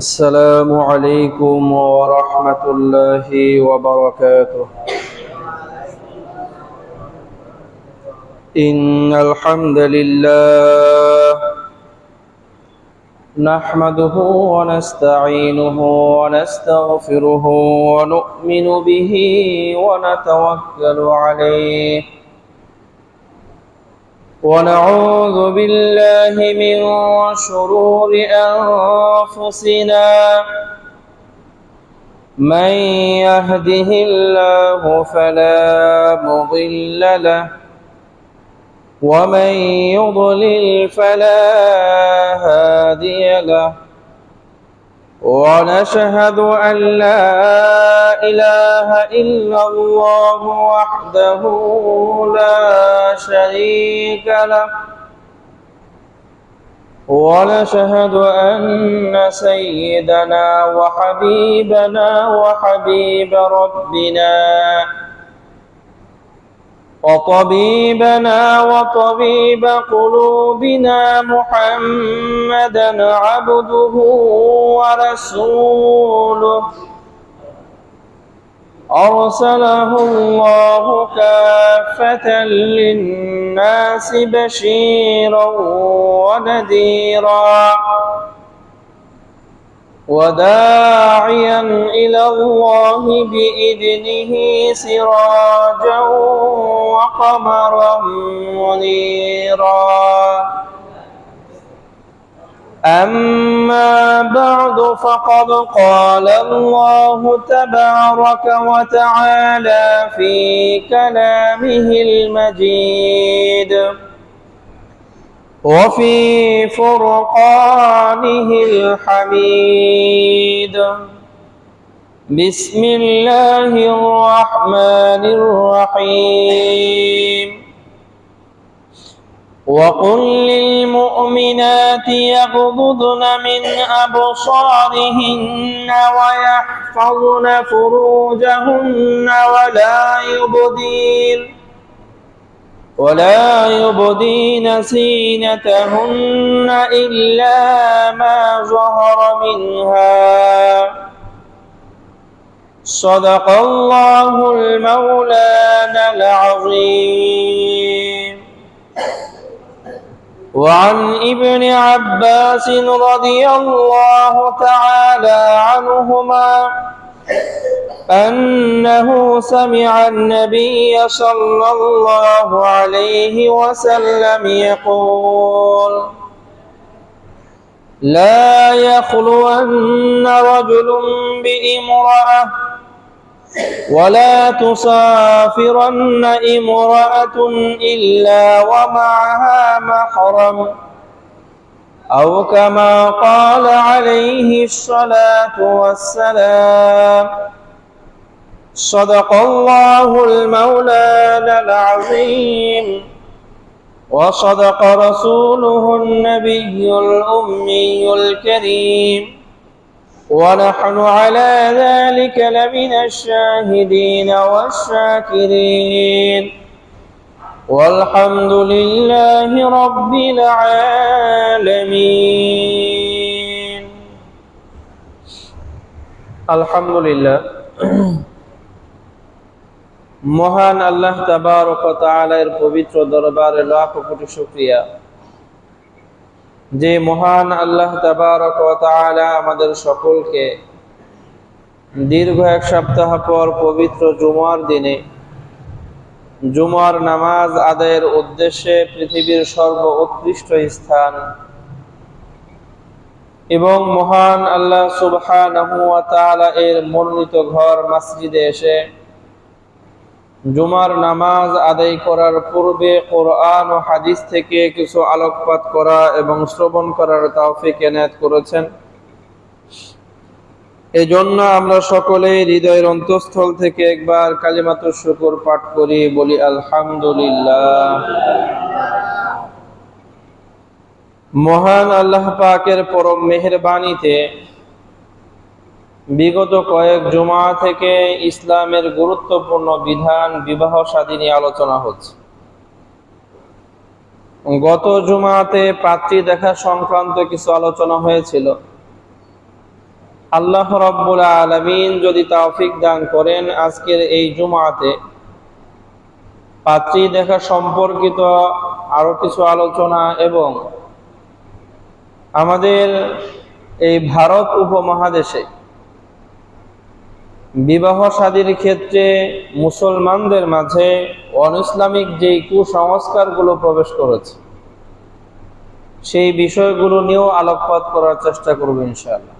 السلام عليكم ورحمة الله وبركاته. إن الحمد لله نحمده ونستعينه ونستغفره ونؤمن به ونتوكل عليه ونعوذ بالله من شرور أنفسنا من يهده الله فلا مضل له ومن يضلل فلا هادي له ونشهد أن لا إله إلا الله وحده لا شريك له ونشهد أن سيدنا وحبيبنا وحبيب ربنا وطبيبنا وطبيب قلوبنا محمدا عبده ورسوله أرسله الله كافة للناس بشيرا ونذيرا وداعيا إلى الله بإذنه سراجا وقمرا منيرا أما بعد فقد قال الله تبارك وتعالى في كلامه المجيد وفي فرقانه الحميد بسم الله الرحمن الرحيم وقل للمؤمنات يغضضن من أبصارهن ويحفظن فروجهن ولا يبدين زينتهن إلا ما ظهر منها صدق الله المولانا العظيم. وعن ابن عباس رضي الله تعالى عنهما أنه سمع النبي صلى الله عليه وسلم يقول لا يخلون رجل بامرأة ولا تسافرن امرأة إلا ومعها محرم أو كما قال عليه الصلاة والسلام صدق الله المولانا العظيم وصدق رسوله النبي الأمي الكريم ونحن على ذلك لمن الشاهدين والشاكرين والحمد لله رب العالمين. الحمد لله মহান আল্লাহ তাবারক ওয়া তাআলার পবিত্র দরবারে লাখ কোটি শুকরিয়া যে মহান আল্লাহ তাবারক ওয়া তাআলা আমাদের সকলকে দীর্ঘ এক সপ্তাহ পর পবিত্র জুমার দিনে জুমার নামাজ আদায়ের উদ্দেশ্যে পৃথিবীর সর্বোৎকৃষ্ট স্থান এবং মহান আল্লাহ সুবহানাহু ওয়া তাআলা এর মনোনীত ঘর মসজিদে এসে জুমার নামাজ আদায় করার পূর্বে কোরআন ও হাদিস থেকে কিছু আলোকপাত করা এবং শ্রবণ করার তৌফিক এনায়েত করেছেন। এজন্য আমরা সকলে হৃদয়ের অন্তঃস্থল থেকে একবার কালিমাতুশ শুকর পাঠ করি, বলি আলহামদুলিল্লাহ। মহান আল্লাহ পাকের পরম মেহেরবানিতে বিগত কয়েক জুমা থেকে ইসলামের গুরুত্বপূর্ণ বিধান বিবাহ শাদী নিয়ে আলোচনা হচ্ছে। গত জুমাতে পাত্রী দেখা সংক্রান্ত কিছু আলোচনা হয়েছিল। আল্লাহ রাব্বুল আলামিন যদি তৌফিক দান করেন, আজকের এই জুমাতে পাত্রী দেখা সম্পর্কিত আরো কিছু আলোচনা এবং আমাদের এই ভারত উপমহাদেশে বিবাহ শাদীর ক্ষেত্রে মুসলমানদের মাঝে অনইসলামিক যেই কুসংস্কারগুলো প্রবেশ করেছে সেই বিষয়গুলো নিয়েও আলোকপাত করার চেষ্টা করব ইনশাআল্লাহ।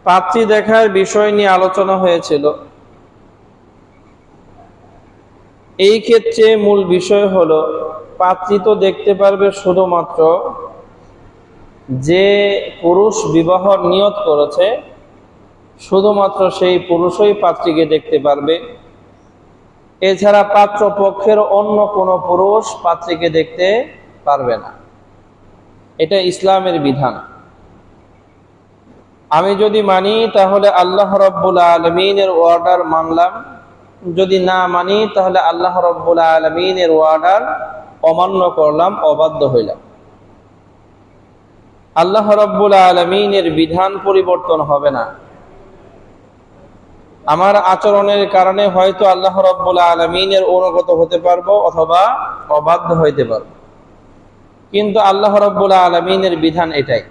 পাত্রী দেখার বিষয় নিয়ে আলোচনা হয়েছিল। এই ক্ষেত্রে মূল বিষয় হলো, পাত্রী তো দেখতে পারবে শুধুমাত্র যে পুরুষ বিবাহর নিয়ত করেছে, শুধুমাত্র সেই পুরুষই পাত্রীকে দেখতে পারবে। এছাড়া পাত্র পক্ষের অন্য কোনো পুরুষ পাত্রীকে দেখতে পারবে না। এটা ইসলামের বিধান। আমি যদি মানি তাহলে আল্লাহ রাব্বুল আলামিনের অর্ডার মানলাম, যদি না মানি তাহলে আল্লাহ রাব্বুল আলামিনের অর্ডার অমান্য করলাম, অবাধ্য হইলাম। আল্লাহ রাব্বুল আলামিনের বিধান পরিবর্তন হবে না। আমার আচরণের কারণে হয়তো আল্লাহ রাব্বুল আলামিনের অনুগত হতে পারবো অথবা অবাধ্য হইতে পারবো, কিন্তু আল্লাহ রাব্বুল আলামিনের বিধান এটাই।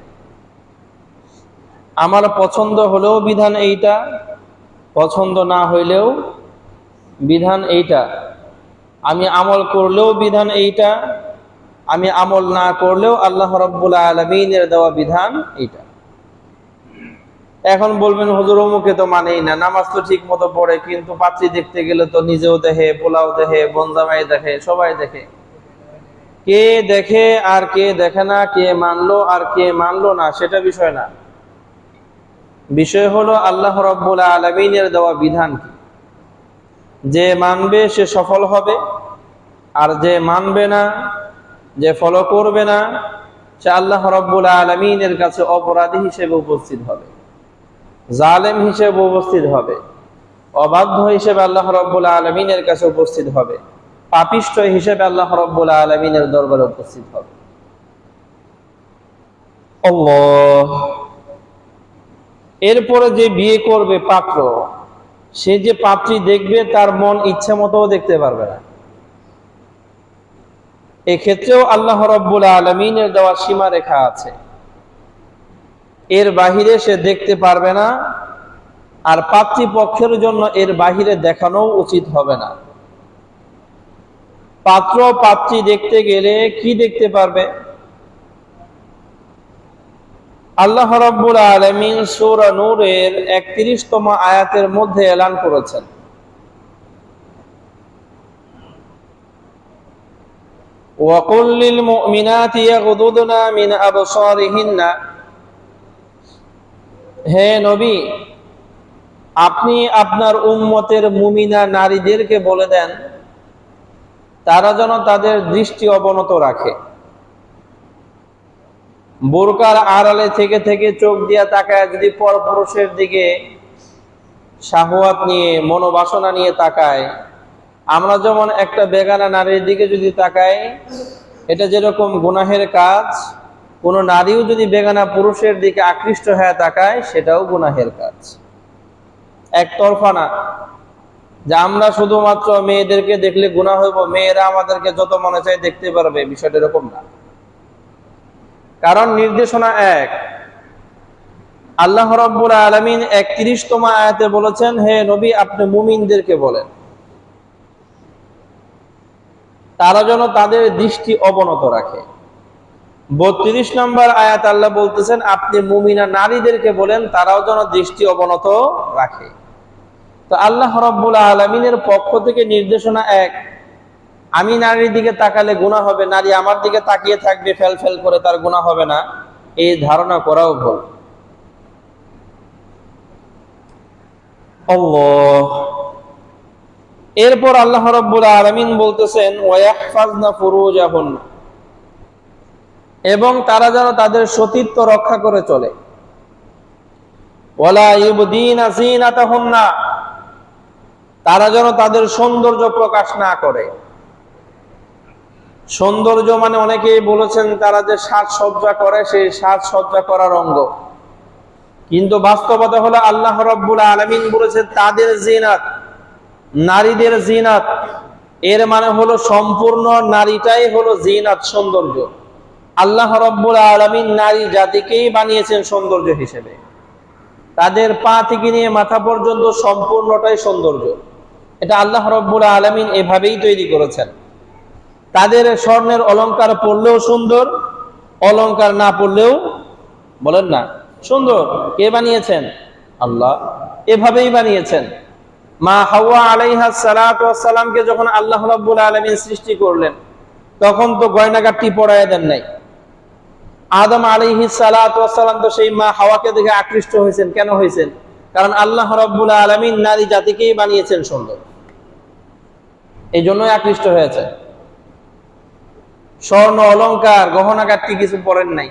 আমার পছন্দ হলেও বিধান এইটা, পছন্দ না হইলেও বিধান এইটা। আমি আমল করলেও বিধান এইটা, আমি আমল না করলেও আল্লাহ রাব্বুল আলামিনের দেওয়া বিধান এইটা। এখন বলবেন, হুজুর অমুকে তো মানেই না, নামাজ তো ঠিক মতো পড়ে, কিন্তু পাত্রী দেখতে গেলে তো নিজেও দেখে, পোলাও দেখে, বনজামাই দেখে, সবাই দেখে। কে দেখে আর কে দেখে না, কে মানলো আর কে মানলো না, সেটা বিষয় না। বিষয় হলো আল্লাহ রাব্বুল আলামিনের দেওয়া বিধান কি। যে মানবে সে সফল হবে, আর যে মানবে না, যে ফলো করবে না, সে আল্লাহ রাব্বুল আলামিনের কাছে অপরাধী হিসেবে উপস্থিত হবে, জালেম হিসেবে উপস্থিত হবে, অবাধ্য হিসেবে আল্লাহ রাব্বুল আলামিনের কাছে উপস্থিত হবে, পাপিষ্ঠ হিসেবে আল্লাহ রাব্বুল আলামিনের দরবারে উপস্থিত হবে। আল্লাহ। এরপরে যে বিয়ে করবে পাত্র, সে যে পাত্রী দেখবে তার মন ইচ্ছে মতো দেখতে পারবে না। এক্ষেত্রেও আল্লাহ রাব্বুল আলামিনের দেওয়া সীমারেখা আছে, এর বাহিরে সে দেখতে পারবে না, আর পাত্রী পক্ষের জন্য এর বাহিরে দেখানো উচিত হবে না। পাত্র পাত্রী দেখতে গেলে কি দেখতে পারবে? আল্লাহ রাব্বুল আলামিন সূরা নূরের 31তম আয়াতের মধ্যে এলান করেছেন, ওয়াকুল লিল মুমিনাতি ইয়াগুদুদনা মিন আবসারিহিন্না। হে নবী, আপনি আপনার উম্মতের মুমিনা নারীদেরকে বলে দেন তারা যেন তাদের দৃষ্টি অবনত রাখে। বোরকার আড়ালে থেকে থেকে চোখ দিয়া তাকায় যদি পরপুরুষের দিকে শাহওয়াত নিয়ে, মনোবাসনা নিয়ে তাকায়, আমরা যেমন একটা বেগানা নারীর দিকে যদি তাকাই, এটা যেরকম গুনাহের কাজ, কোন নারীও যদি বেগানা পুরুষের দিকে আকৃষ্ট হয়ে তাকায়, সেটাও গুনাহের কাজ। একতরফা না যে আমরা শুধুমাত্র মেয়েদেরকে দেখলে গুনাহ হইব, মেয়েরা আমাদেরকে যত মনে চায় দেখতে পারবে, বিষয়টা এরকম না। কারণ নির্দেশনা এক। আল্লাহ রাব্বুল আলামিন 31তম আয়াতে বলেছেন, হে নবী আপনি মুমিনদেরকে বলেন তারা যেন তাদের দৃষ্টি অবনত রাখে। 32 নম্বর আয়াত আল্লাহ বলতেছেন, আপনি মুমিনা নারীদেরকে বলেন তারাও যেন দৃষ্টি অবনত রাখে। তো আল্লাহ রাব্বুল আলামিনের পক্ষ থেকে নির্দেশনা এক। আমি নারীর দিকে তাকালে গুনাহ হবে, নারী আমার দিকে তাকিয়ে থাকবে ফেল ফেল করে, তার গুনাহ হবে না, এই ধারণা করাও ভুল। আল্লাহ। এরপর আল্লাহ রাব্বুল আলামিন বলতেছেন, ওয়ায়াহফাজনা ফুরুজাহুন্না, এবং তারা যেন তাদের সতীত্ব রক্ষা করে চলে। ওয়ালা ইউবদিনা যিনাতাহুন্না, তারা যেন তাদের সৌন্দর্য প্রকাশ না করে। সৌন্দর্য মানে অনেকেই বলেছেন তারা যে সাজসজ্জা করে, সেই সাজসজ্জা করার অঙ্গ, কিন্তু বাস্তবতা হলো আল্লাহ রাব্বুল আলামিন বলেছেন তাদের জিনাত, নারীদের জিনাত, এর মানে হলো সম্পূর্ণ নারীটাই হলো জিনাত, সৌন্দর্য। আল্লাহ রাব্বুল আলামিন নারী জাতিকেই বানিয়েছেন সৌন্দর্য হিসেবে। তাদের পা থেকে নিয়ে মাথা পর্যন্ত সম্পূর্ণটাই সৌন্দর্য। এটা আল্লাহ রাব্বুল আলামিন এভাবেই তৈরি করেছেন। তাদের স্বর্ণের অলংকার পরলেও সুন্দর, অলংকার না পরলেও বলেন না সুন্দর। কে বানিয়েছেন? আল্লাহ এভাবেই বানিয়েছেন। মা হাওয়া আলাইহা সালাতু ওয়াস সালামকে যখন আল্লাহ রাব্বুল আলামিন সৃষ্টি করলেন, তখন তো গয়নাগাটি পরায় দেন নাই। আদম আলাইহিস সালাতু ওয়াস সালাম তো সেই মা হাওয়াকে দেখে আকৃষ্ট হয়েছেন। কেন হয়েছেন? কারণ আল্লাহ রাব্বুল আলামিন নারী জাতিকেই বানিয়েছেন সুন্দর, এই জন্যই আকৃষ্ট হয়েছে। স্বর্ণ অলংকার গহনাগাটি কিছু পরেন নাই।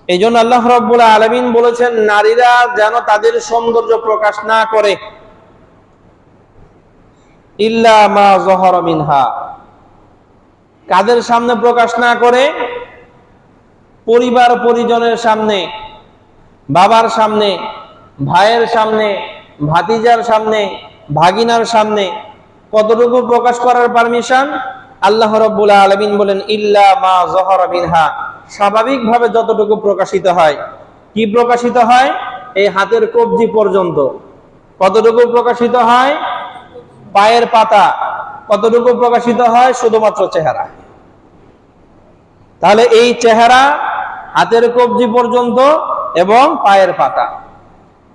এই জন্য আল্লাহ রাব্বুল আলামিন বলেছেন নারীরা যেন তাদের সৌন্দর্য প্রকাশ না করে, ইল্লা মা যাহারা মিনহা। কাদের সামনে প্রকাশ না করে? পরিবার পরিজনের সামনে, বাবার সামনে, ভাইয়ের সামনে, ভাতিজার সামনে, ভাগিনার সামনে। কতটুকু প্রকাশ করার পারমিশন? আল্লাহ রাব্বুল আলামিন বলেন ইল্লা মা যাহারা মিনহা, স্বাভাবিকভাবে যতটুকু প্রকাশিত হয়। কি প্রকাশিত হয়? এই হাতের কবজি পর্যন্ত। কতটুকু প্রকাশিত হয়? পায়ের পাতা। কতটুকু প্রকাশিত হয়? শুধুমাত্র চেহারা। তাহলে এই চেহারা, হাতের কবজি পর্যন্ত এবং পায়ের পাতা,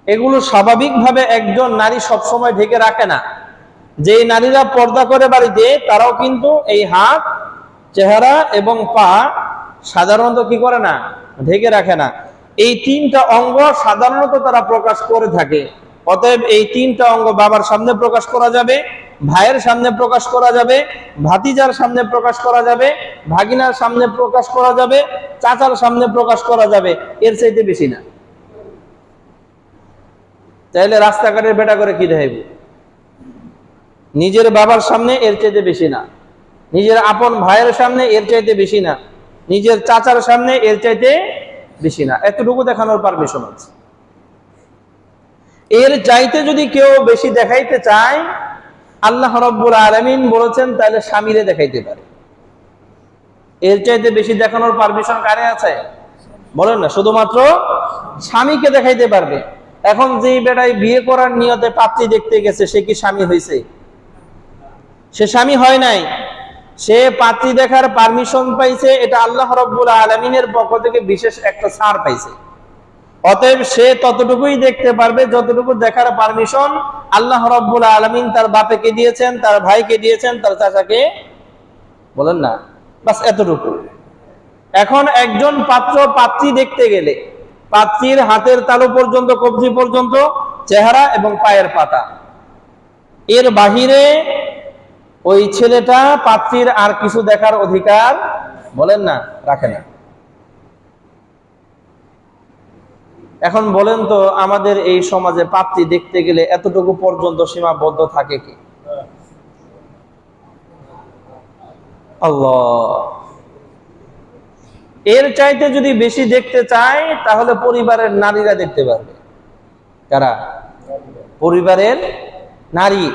এগুলো স্বাভাবিকভাবে একজন নারী সবসময় ঢেকে রাখে না। যে নারীরা পর্দা করে বাড়িতে, তারাও কিন্তু এই হাত, চেহারা এবং পা সাধারণত কি করে না? ঢেকে রাখে না। এই তিনটা অঙ্গ সাধারণত তারা প্রকাশ করে থাকে। অতএব এই তিনটা অঙ্গ বাবার সামনে প্রকাশ করা যাবে, ভাইয়ের সামনে প্রকাশ করা যাবে, ভাতিজার সামনে প্রকাশ করা যাবে, ভাগিনার সামনে প্রকাশ করা যাবে, চাচার সামনে প্রকাশ করা যাবে, এর চাইতে বেশি না। তাইলে রাস্তাঘাটের বেটা করে কি দেখাইব? নিজের বাবার সামনে এর চাইতে বেশি না, নিজের আপন ভাইয়ের সামনে এর চাইতে বেশি না, নিজের চাচার সামনে এর চাইতে বেশি না। এতটুকু দেখানোর পারমিশন আছে। এর চাইতে যদি কেউ বেশি দেখাইতে চায়, আল্লাহ রাব্বুল আলামিন বলেছেন তাহলে স্বামীরে দেখাইতে পারে। এর চাইতে বেশি দেখানোর পারমিশন কারে আছে? বলেন না। শুধুমাত্র স্বামীকে দেখাইতে পারবে। এখন যে বেটাই বিয়ে করার নিয়তে পাত্রী দেখতে গেছে, সে কি স্বামী হয়েছে? সে স্বামী হয় নাই। সে পাত্রী দেখার পারমিশন পাইছে, এটা আল্লাহ রাব্বুল আলামিনের পক্ষ থেকে বিশেষ একটা ছাড় পাইছে। অতএব সে ততটুকুই দেখতে পারবে যতটুকু দেখার পারমিশন আল্লাহ রাব্বুল আলামিন তার বাপেকে দিয়েছেন, তার ভাইকে দিয়েছেন, তার চাচাকে, বলেন না, বাস এতটুকু। এখন একজন পাত্র পাত্রী দেখতে গেলে পাত্রীর হাতের তালু পর্যন্ত, কবজি পর্যন্ত চেহারা এবং পায়ের পাতা, এর বাহিরে ওই ছেলেটা পাত্রীর আর কিছু দেখার অধিকার, বলেন না, রাখে না। এখন বলেন তো, আমাদের এই সমাজে পাত্রী দেখতে গেলে এতটুকু পর্যন্ত সীমাবদ্ধ থাকে কি? আল্লাহ। এর চাইতে যদি বেশি দেখতে চায়, তাহলে পরিবারের নারীরা দেখতে পারবে। কারা? পরিবারের নারী।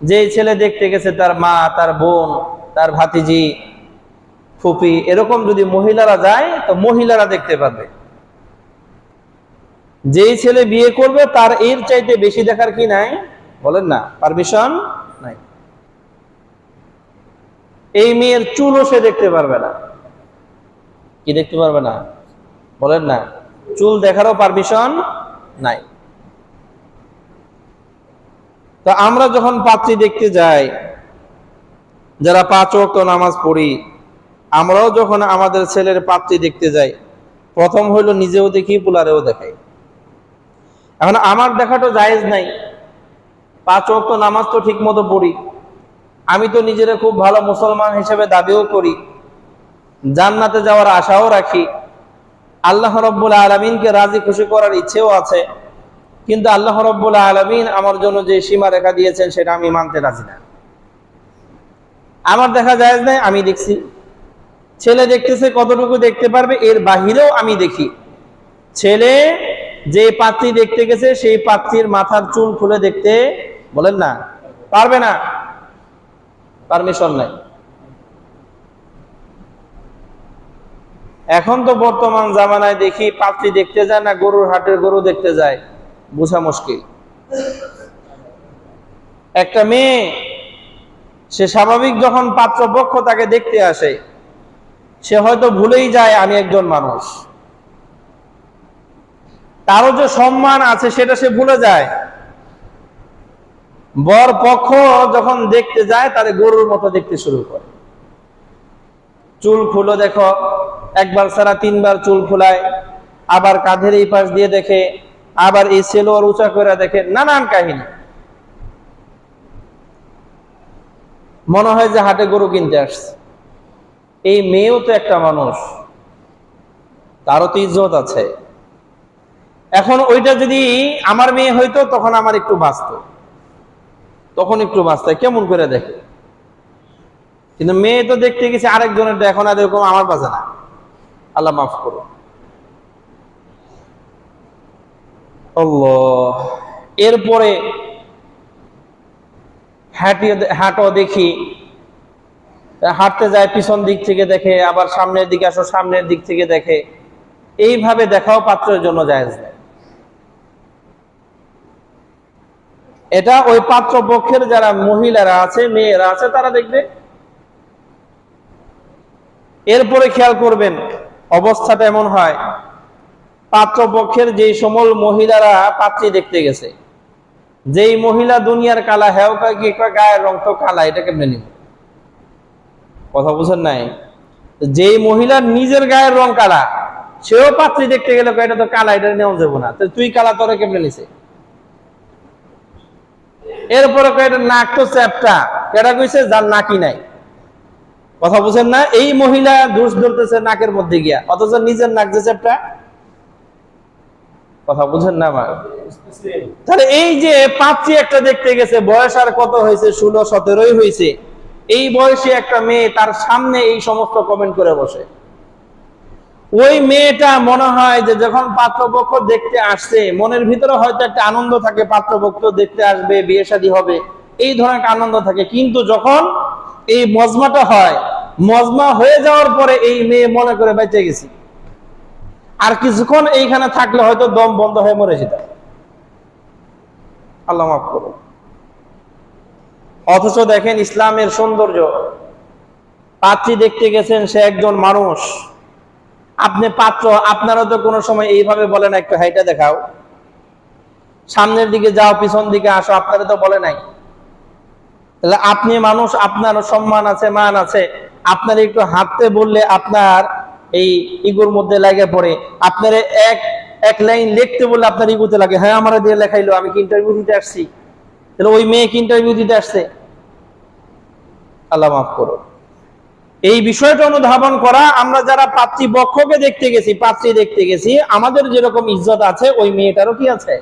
যে ছেলে দেখতে গেছে, তার মা, তার বোন, তার ভাতিজি, ফুপি, এরকম যদি মহিলারা যায়, তো মহিলারা দেখতে পারবে। যেই ছেলে বিয়ে করবে, তার এর চাইতে বেশি দেখার কি নাই? বলেন না, পারমিশন নাই। এই মেয়ের চুলও সে দেখতে পারবে না। কি দেখতে পারবে না? বলেন না, চুল দেখারও পারমিশন নাই। তো আমরা যখন পাত্রী দেখতে যাই, যারা 5 ওয়াক্ত নামাজ পড়ি, আমরাও যখন আমাদের ছেলের পাত্রী দেখতে যাই, প্রথম হইল নিজেও দেখি, পুলারেও দেখাই। এখন আমার দেখাটা জায়েজ নাই। 5 ওয়াক্ত নামাজ তো ঠিক মতো পড়ি, আমি তো নিজেরা খুব ভালো মুসলমান হিসেবে দাবিও করি, জান্নাতে যাওয়ার আশাও রাখি, আল্লাহ রাব্বুল আলামিনকে রাজি খুশি করার ইচ্ছেও আছে। কিন্তু আল্লাহ রাব্বুল আলামিন আমার জন্য যে সীমা রেখা দিয়েছেন, সেটা আমি মানতে রাজি না। আমার দেখা যায় না, আমি দেখছি। ছেলে দেখতেছে, কতটুকু দেখতে পারবে, এর বাহিরেও আমি দেখি। ছেলে যে পাত্রী দেখতে গেছে সেই পাত্রীর মাথার চুল খুলে দেখতে বলেন না পারবে না, পারমিশন নাই। এখন তো বর্তমান জামানায় দেখি পাত্রী দেখতে যায় না গরুর হাটের গরু দেখতে যায়, বোঝা মুশকিল। একটা মেয়ে সে স্বাভাবিক যখন পাত্রপক্ষ তাকে দেখতে আসে, সে হয়তো ভুলেই যায় আমি একজন মানুষ, তারও যে সম্মান আছে সেটা সে ভুলে যায়। বর পক্ষ যখন দেখতে যায় তাদের গরুর মতো দেখতে শুরু করে। চুল খুলো দেখো, একবার ছাড়া তিনবার চুল খোলায়, আবার কাঁধের এই পাশ দিয়ে দেখে, আবার এই সেলোয়ার উঁচা করে দেখে, নানান কাহিনী। মনে হয় যে হাটে গরু কিনতে আসছে। এই মেয়েও তো একটা মানুষ, তারও তো ইজ্জত আছে। এখন ওইটা যদি আমার মেয়ে হইতো তখন আমার একটু বাঁচত, তখন একটু বাঁচত, কেমন করে দেখে। কিন্তু মেয়ে তো দেখতে গেছে আরেকজনের, এখন আর এরকম আমার বাঁচে না, আল্লাহ মাফ করো। আল্লাহ। এরপরে হাঁটো দেখি, হাঁটতে যায় পিছন দিক থেকে দেখে, আবার সামনের দিকে আসো সামনের দিক থেকে দেখে। এইভাবে দেখাও পাত্রের জন্য জায়েজ নেই। এটা ওই পাত্র পক্ষের যারা মহিলারা আছে, মেয়েরা আছে, তারা দেখবে। এরপরে খেয়াল করবেন অবস্থাটা এমন হয়, পাত্রপক্ষের যেই সমল মহিলারা পাত্রী দেখতে গেছে, যেই মহিলা দুনিয়ার কালা, হ্যাঁ কি গায়ের রং তো কালা, এটা কেমনে নিব? কথা বুঝেন নাই? যেই মহিলার নিজের গায়ের রং কালা, সেও পাত্রী দেখতে গেলে এটা তো কালা, এটা নেওয়া যাবো না, তুই কালা, তোরা কেমনে নিছে? এরপরে এটা নাক তো চ্যাপটা, এটা কইছে যার নাকি নাই। কথা বুঝেন না? এই মহিলা দোষ ধরতেছে নাকের মধ্যে গিয়া, অথচ নিজের নাক যে চ্যাপটা। কথা বুঝেন না আমার? তাহলে এই যে পাত্রী একটা দেখতে গেছে, বয়স আর কত হয়েছে, 16-17 হয়েছে, এই বয়সে একটা মেয়ে তার সামনে এই সমস্ত কমেন্ট করে বসে। ওই মেয়েটা মনে হয় যে যখন পাত্রপক্ষ দেখতে আসছে, মনের ভিতরে হয়তো একটা আনন্দ থাকে, পাত্রপক্ষ দেখতে আসবে, বিয়ে শাদী হবে, এই ধরনের আনন্দ থাকে। কিন্তু যখন এই মজমাটা হয়, মজমা হয়ে যাওয়ার পরে এই মেয়ে মনে করে বেঁচে গেছি, আর কিছুক্ষণ এইখানে থাকলে হয়তো দম বন্ধ হয়ে মরে যেত। আল্লাহ মাফ করো। অথচ দেখেন ইসলামের সৌন্দর্য, পাত্রী দেখতে গেছেন, সে একজন মানুষ। আপনি পাত্র, আপনারা তো কোনো সময় এইভাবে বলে না একটু হাইটা দেখাও, সামনের দিকে যাও, পিছন দিকে আসো, আপনারা তো বলে নাই। তাহলে আপনি মানুষ, আপনার সম্মান আছে, মান আছে, আপনার একটু হাঁটতে বললে আপনার এই ইগুর মধ্যে লাগে পড়ে। আপনার এক লাইন লিখতে বললে আপনার ইগুতে লাগে, হ্যাঁ আমার দিয়ে লেখাইলো, আমি কি ইন্টারভিউ দিতে আসছি? তাহলে ওই মেয়ে কি ইন্টারভিউ দিতে আসছে? আল্লাহ মাফ করো। এই বিষয়টা অনুধাবন করা, আমরা যারা পাত্রী পক্ষকে দেখতে গেছি, পাত্রী দেখতে গেছি, আমাদের যেরকম ইজ্জত আছে, ওই মেয়েটারও কি আছে?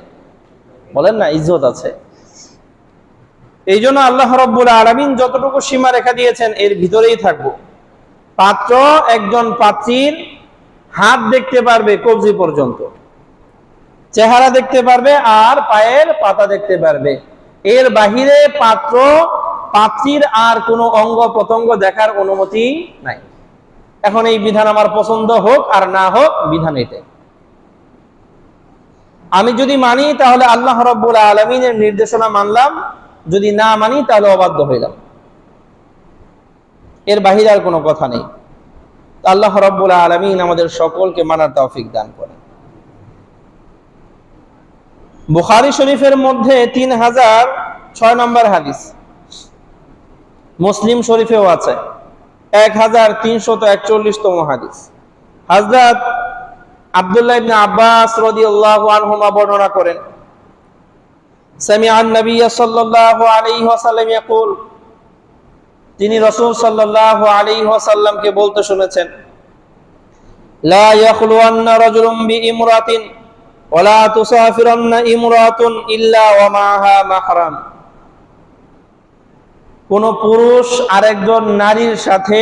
বলেন না, ইজ্জত আছে। এই জন্য আল্লাহ রাব্বুল আলামিন যতটুকু সীমা রেখা দিয়েছেন এর ভিতরেই থাকবো। পাত্র একজন পাত্রীর হাত দেখতে পারবে কবজি পর্যন্ত, চেহারা দেখতে পারবে, আর পায়ের পাতা দেখতে পারবে। এর বাহিরে পাত্র পাত্রীর আর কোনো অঙ্গ প্রত্যঙ্গ দেখার অনুমতি নাই। এখন এই বিধান আমার পছন্দ হোক আর না হোক, বিধান এটাই। আমি যদি মানি তাহলে আল্লাহ রাব্বুল আলামিনের নির্দেশনা মানলাম, যদি না মানি তাহলে অবাধ্য হইলাম। এর বাহিরে আর কোনো কথা নেই। আল্লাহ রাব্বুল আলামিন আমাদের সকলকে মানার তৌফিক দান করেন। বুখারী শরীফের মধ্যে 3006 নম্বর হাদিস, মুসলিম শরীফেও আছে 1341তম হাদিস। হযরত আব্দুল্লাহ ইবনে আব্বাস রাদিয়াল্লাহু আনহুমা বর্ণনা করেন, সামিআন নবী সাল্লাল্লাহু আলাইহি ওয়াসাল্লাম ইয়াকুল, তিনি রাসূল সাল্লাল্লাহু আলাইহি ওয়াসাল্লামকে বলতে শুনেছেন, লা ইয়াখলুওয়ান্না রাজুলুম বিইমরাতিন ওয়া লা তুসাফিরান্না ইমরাতুন ইল্লা ওয়া মা'আহা মাহরাম। কোন পুরুষ আরেকজন নারীর সাথে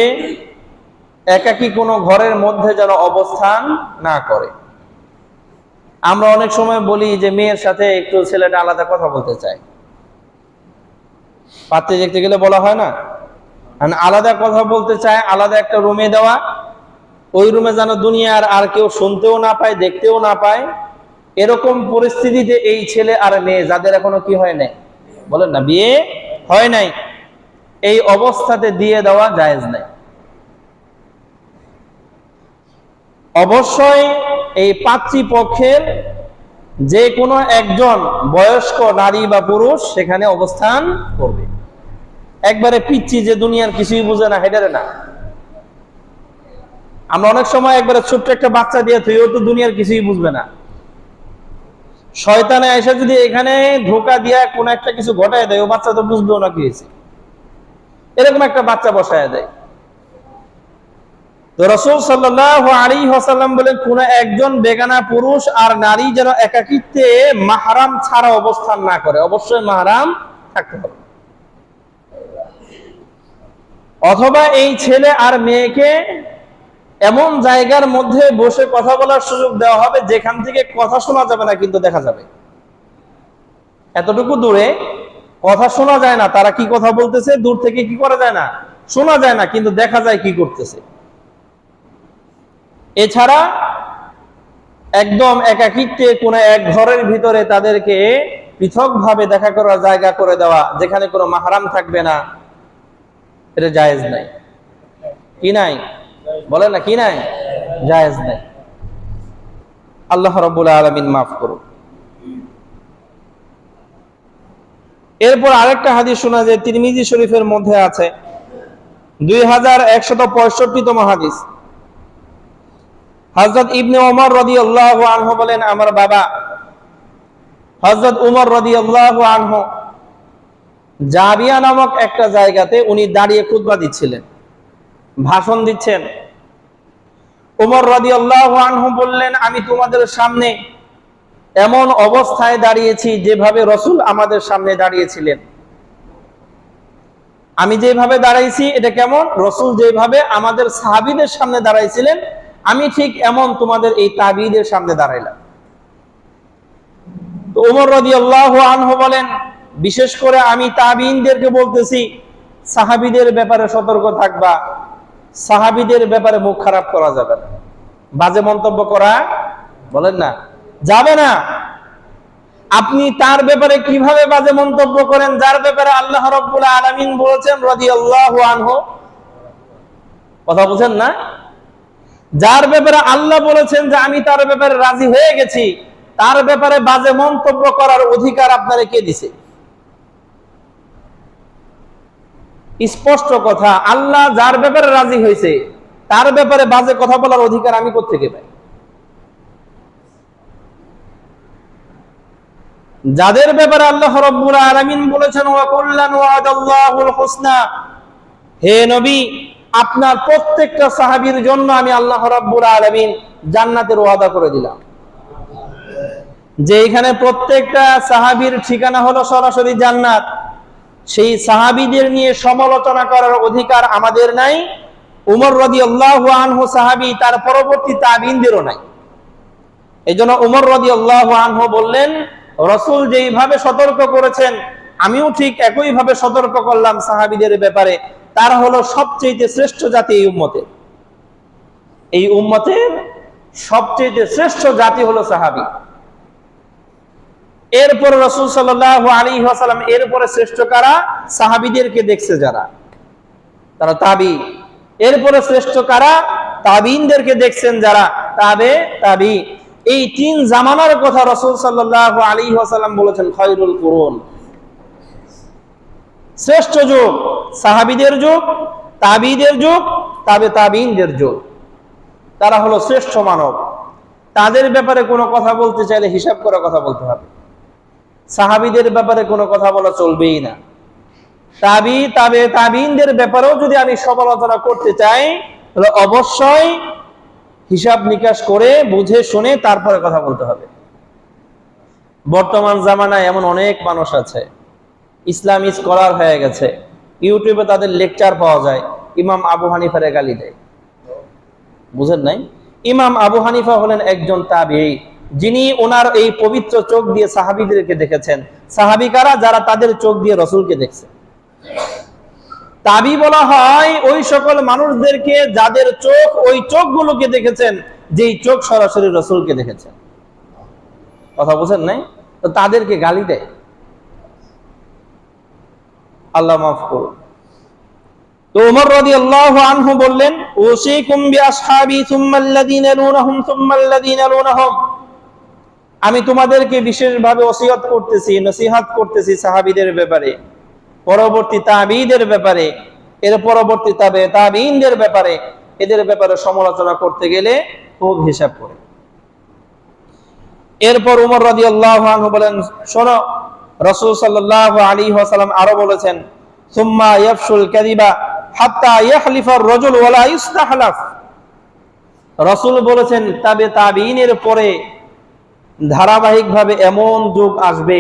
একাকী কোনো ঘরের মধ্যে যেন অবস্থান না করে। আমরা অনেক সময় বলি যে মেয়ের সাথে একটু ছেলেটা আলাদা কথা বলতে চায়, পাত্রে দেখতে গেলে বলা হয় না, আলাদা কথা বলতে চায়, আলাদা একটা রুমে দেওয়া, ওই রুমে যেন দুনিয়ার আর কেউ শুনতেও না পায়, দেখতেও না পায়। এরকম পরিস্থিতিতে এই ছেলে আর মেয়ে যাদের এখনো কি হয় নাই, বলেন না, বিয়ে হয় নাই, এই অবস্থাতে দিয়ে দেওয়া জায়েজ নাই। অবশ্যই এই পাত্রীপক্ষের যে কোনো একজন বয়স্ক নারী বা পুরুষ সেখানে অবস্থান করবে। একবারে পিচ্ছি যে দুনিয়ার কিছুই বুঝে না, হেডারে না। আমরা অনেক সময় একবারে ছোট্ট একটা বাচ্চা দিয়ে তুইও তো দুনিয়ার কিছুই বুঝবে না, শয়তানে এসে যদি এখানে ধোকা দিয়া কোন একটা কিছু ঘটায় দেয়, ও বাচ্চা তো বুঝবেও না কি হয়েছে, এরকম একটা বাচ্চা বসায় দেয়। তো রাসূল সাল্লাল্লাহু আলাইহি ওয়াসাল্লাম বলেন, কোন একজন বেগানা পুরুষ আর নারী যেন একাকিত্বে মাহরাম ছাড়া অবস্থান না করে, অবশ্যই মাহরাম থাকতে হবে। অথবা এই ছেলে আর মেয়েকে এমন জায়গার মধ্যে বসে কথা বলার সুযোগ দেওয়া হবে যেখান থেকে কথা শোনা যাবে না কিন্তু দেখা যাবে। এতটুকু দূরে কথা শোনা যায় না, তারা কি কথা বলতেছে দূর থেকে কি করা যায় না, শোনা যায় না, কিন্তু দেখা যায় কি করতেছে। এছাড়া একদম একাকিত্বে কোন এক ঘরের ভিতরে তাদেরকে পৃথকভাবে দেখা করার জায়গা করে দেওয়া যেখানে কোনো মাহরাম থাকবে না, এটা জায়েজ নাই। কি নাই বলেন না, কি নাই, জায়েজ নাই। আল্লাহ রাব্বুল আলামিন মাফ করুন। এরপর আরেকটা হাদিস শোনা যায়, তিরমিজি শরীফের মধ্যে আছে, 2165তম হাদিস। হযরত ইবনে ওমর রাদিয়াল্লাহু আনহু বলেন, আমার বাবা হযরত উমর রাদিয়াল্লাহু আনহু জাবিয়া নামক একটা জায়গাতে উনি দাঁড়িয়ে খুতবা দিচ্ছিলেন, ভাষণ দিচ্ছেন। উমর রাদিয়াল্লাহু আনহু বললেন, আমি তোমাদের সামনে এমন অবস্থায় দাঁড়িয়েছি যেভাবে রাসূল আমাদের সামনে দাঁড়িয়েছিলেন। আমি যেভাবে দাঁড়াইছি এটা কেমন, রাসূল যেভাবে আমাদের সাহাবীদের সামনে দাঁড়াইছিলেন আমি ঠিক এমন তোমাদের এই তাবিঈদের সামনে দাঁড়াইলাম। তো উমর রাদিয়াল্লাহু আনহু বলেন, বিশেষ করে আমি তাবিঈনদেরকে বলতেছি, সাহাবীদের ব্যাপারে সতর্ক থাকবা, সাহাবীদের ব্যাপারে মুখ খারাপ করা যাবে না, বাজে মন্তব্য করা বলেন না যাবে না। আপনি তার ব্যাপারে কিভাবে বাজে মন্তব্য করেন যার ব্যাপারে আল্লাহ রাব্বুল আলামিন বলেছেন রাদিয়াল্লাহু আনহু, কথা বুঝেন না, যার ব্যাপারে আল্লাহ বলেছেন যে আমি তার ব্যাপারে রাজি হয়ে গেছি, তার ব্যাপারে বাজে মন্তব্য করার অধিকার আপনারে কে দিছে? স্পষ্ট কথা, আল্লাহ যার ব্যাপারে রাজি হয়েছে তার ব্যাপারে বাজে কথা বলার অধিকার আমি কোত্থেকে পাই? যাদের ব্যাপারে আল্লাহ রাব্বুল আলামিন বলেছেন ওয়া কুল্লান ওয়াদাল্লাহুল হুসনা, হে নবী আপনার প্রত্যেকটা সাহাবীর জন্য আমি আল্লাহ রাব্বুল আলামিন জান্নাতের ওয়াদা করে দিলাম। যে এখানে প্রত্যেকটা সাহাবীর ঠিকানা হলো সরাসরি জান্নাত, সেই সাহাবীদের নিয়ে সমালোচনা করার অধিকার আমাদের নাই, উমর রাদিয়াল্লাহু আনহু সাহাবী, তার পরবর্তী তাবিঈনদেরও নাই। এজন্য উমর রাদিয়াল্লাহু আনহু বললেন, রাসূল যেইভাবে সতর্ক করেছেন আমিও ঠিক একই ভাবে সতর্ক করলাম সাহাবীদের ব্যাপারে, তারা হলো সবচেয়ে শ্রেষ্ঠ জাতি এই উম্মতের। এই উম্মতের সবচেয়ে শ্রেষ্ঠ জাতি হলো সাহাবী। এরপর রাসূল সাল্লাল্লাহু আলাইহি ওয়াসাল্লাম এরপরে শ্রেষ্ঠ কারা? সাহাবীদেরকে দেখছে যারা, তারা তাবী। এরপরে শ্রেষ্ঠ কারা? তাবিঈনদেরকে দেখছেন যারা, তাবে তাবী। এই তিন জামানার কথা রাসূল সাল্লাল্লাহু আলাইহি ওয়াসাল্লাম বলেছেন খায়রুল কুরুন, শ্রেষ্ঠ যুগ সাহাবীদের যুগ, তাবিঈদের যুগ, তাবে তাবিঈনদের যুগ। তারা হলো শ্রেষ্ঠ মানব। তাদের ব্যাপারে কোনো কথা বলতে চাইলে হিসাব করে কথা বলতে হবে, সাহাবীদের ব্যাপারে কোনো কথা বলা চলবেই না। তাবে তাবিঈনদের ব্যাপারেও যদি আমি সমালোচনা করতে চাই তাহলে অবশ্যই হিসাব নিকাশ করে বুঝে শুনে তারপরে কথা বলতে হবে। বর্তমান জামানায় এমন অনেক মানুষ আছে, ইসলামী স্কলার হয়ে গেছে, ইউটিউবে তাদের লেকচার পাওয়া যায়, ইমাম আবু হানিফার গালি দেয়। বুঝেন নাই? ইমাম আবু হানিফা হলেন একজন তাবিঈ, যিনি ওনার এই পবিত্র চোখ দিয়ে সাহাবীদেরকে দেখেছেন। সাহাবী কারা? যারা তাদের চোখ দিয়ে রাসূলকে দেখছে। তাবি বলা হয় ওই সকল মানুষদেরকে যাদের চোখ ওই চোখগুলোকে দেখেছেন, যেই চোখ সরাসরি রাসূলকে দেখেছেন। কথা বুঝেন নাই? তো তাদেরকে গালি দেয়। আল্লাহ মাফ করুন। তো ওমর রাদিয়াল্লাহু আনহু বললেন, উসিকুম বিআসহাবি সুম্মা আল্লাযীনা ইয়ালুনহুম সুম্মা আল্লাযীনা ইয়ালুনহুম, আমি তোমাদেরকে বিশেষভাবে ওসিয়ত করতেছি, নসিহত করতেছি সাহাবীদের ব্যাপারে, পরবর্তী তাবিঈদের ব্যাপারে, এর পরবর্তী তাবিঈনদের ব্যাপারে। এদের ব্যাপারে সমালোচনা করতে গেলে খুব হিসাব করে। এরপর ওমর রাদিয়াল্লাহু আনহু বলেন, শোনো, রাসূল সাল্লাল্লাহু আলাইহি ওয়াসাল্লাম আরো বলেছেন, সুম্মা ইয়াফশুল কাযিবা হাত্তা ইয়াহলিফা আর-রাজুল ওয়া লা ইস্তাহলাফ। রাসূল বলেছেন তাবিঈনের পরে ধারাবাহিকভাবে এমন যুগ আসবে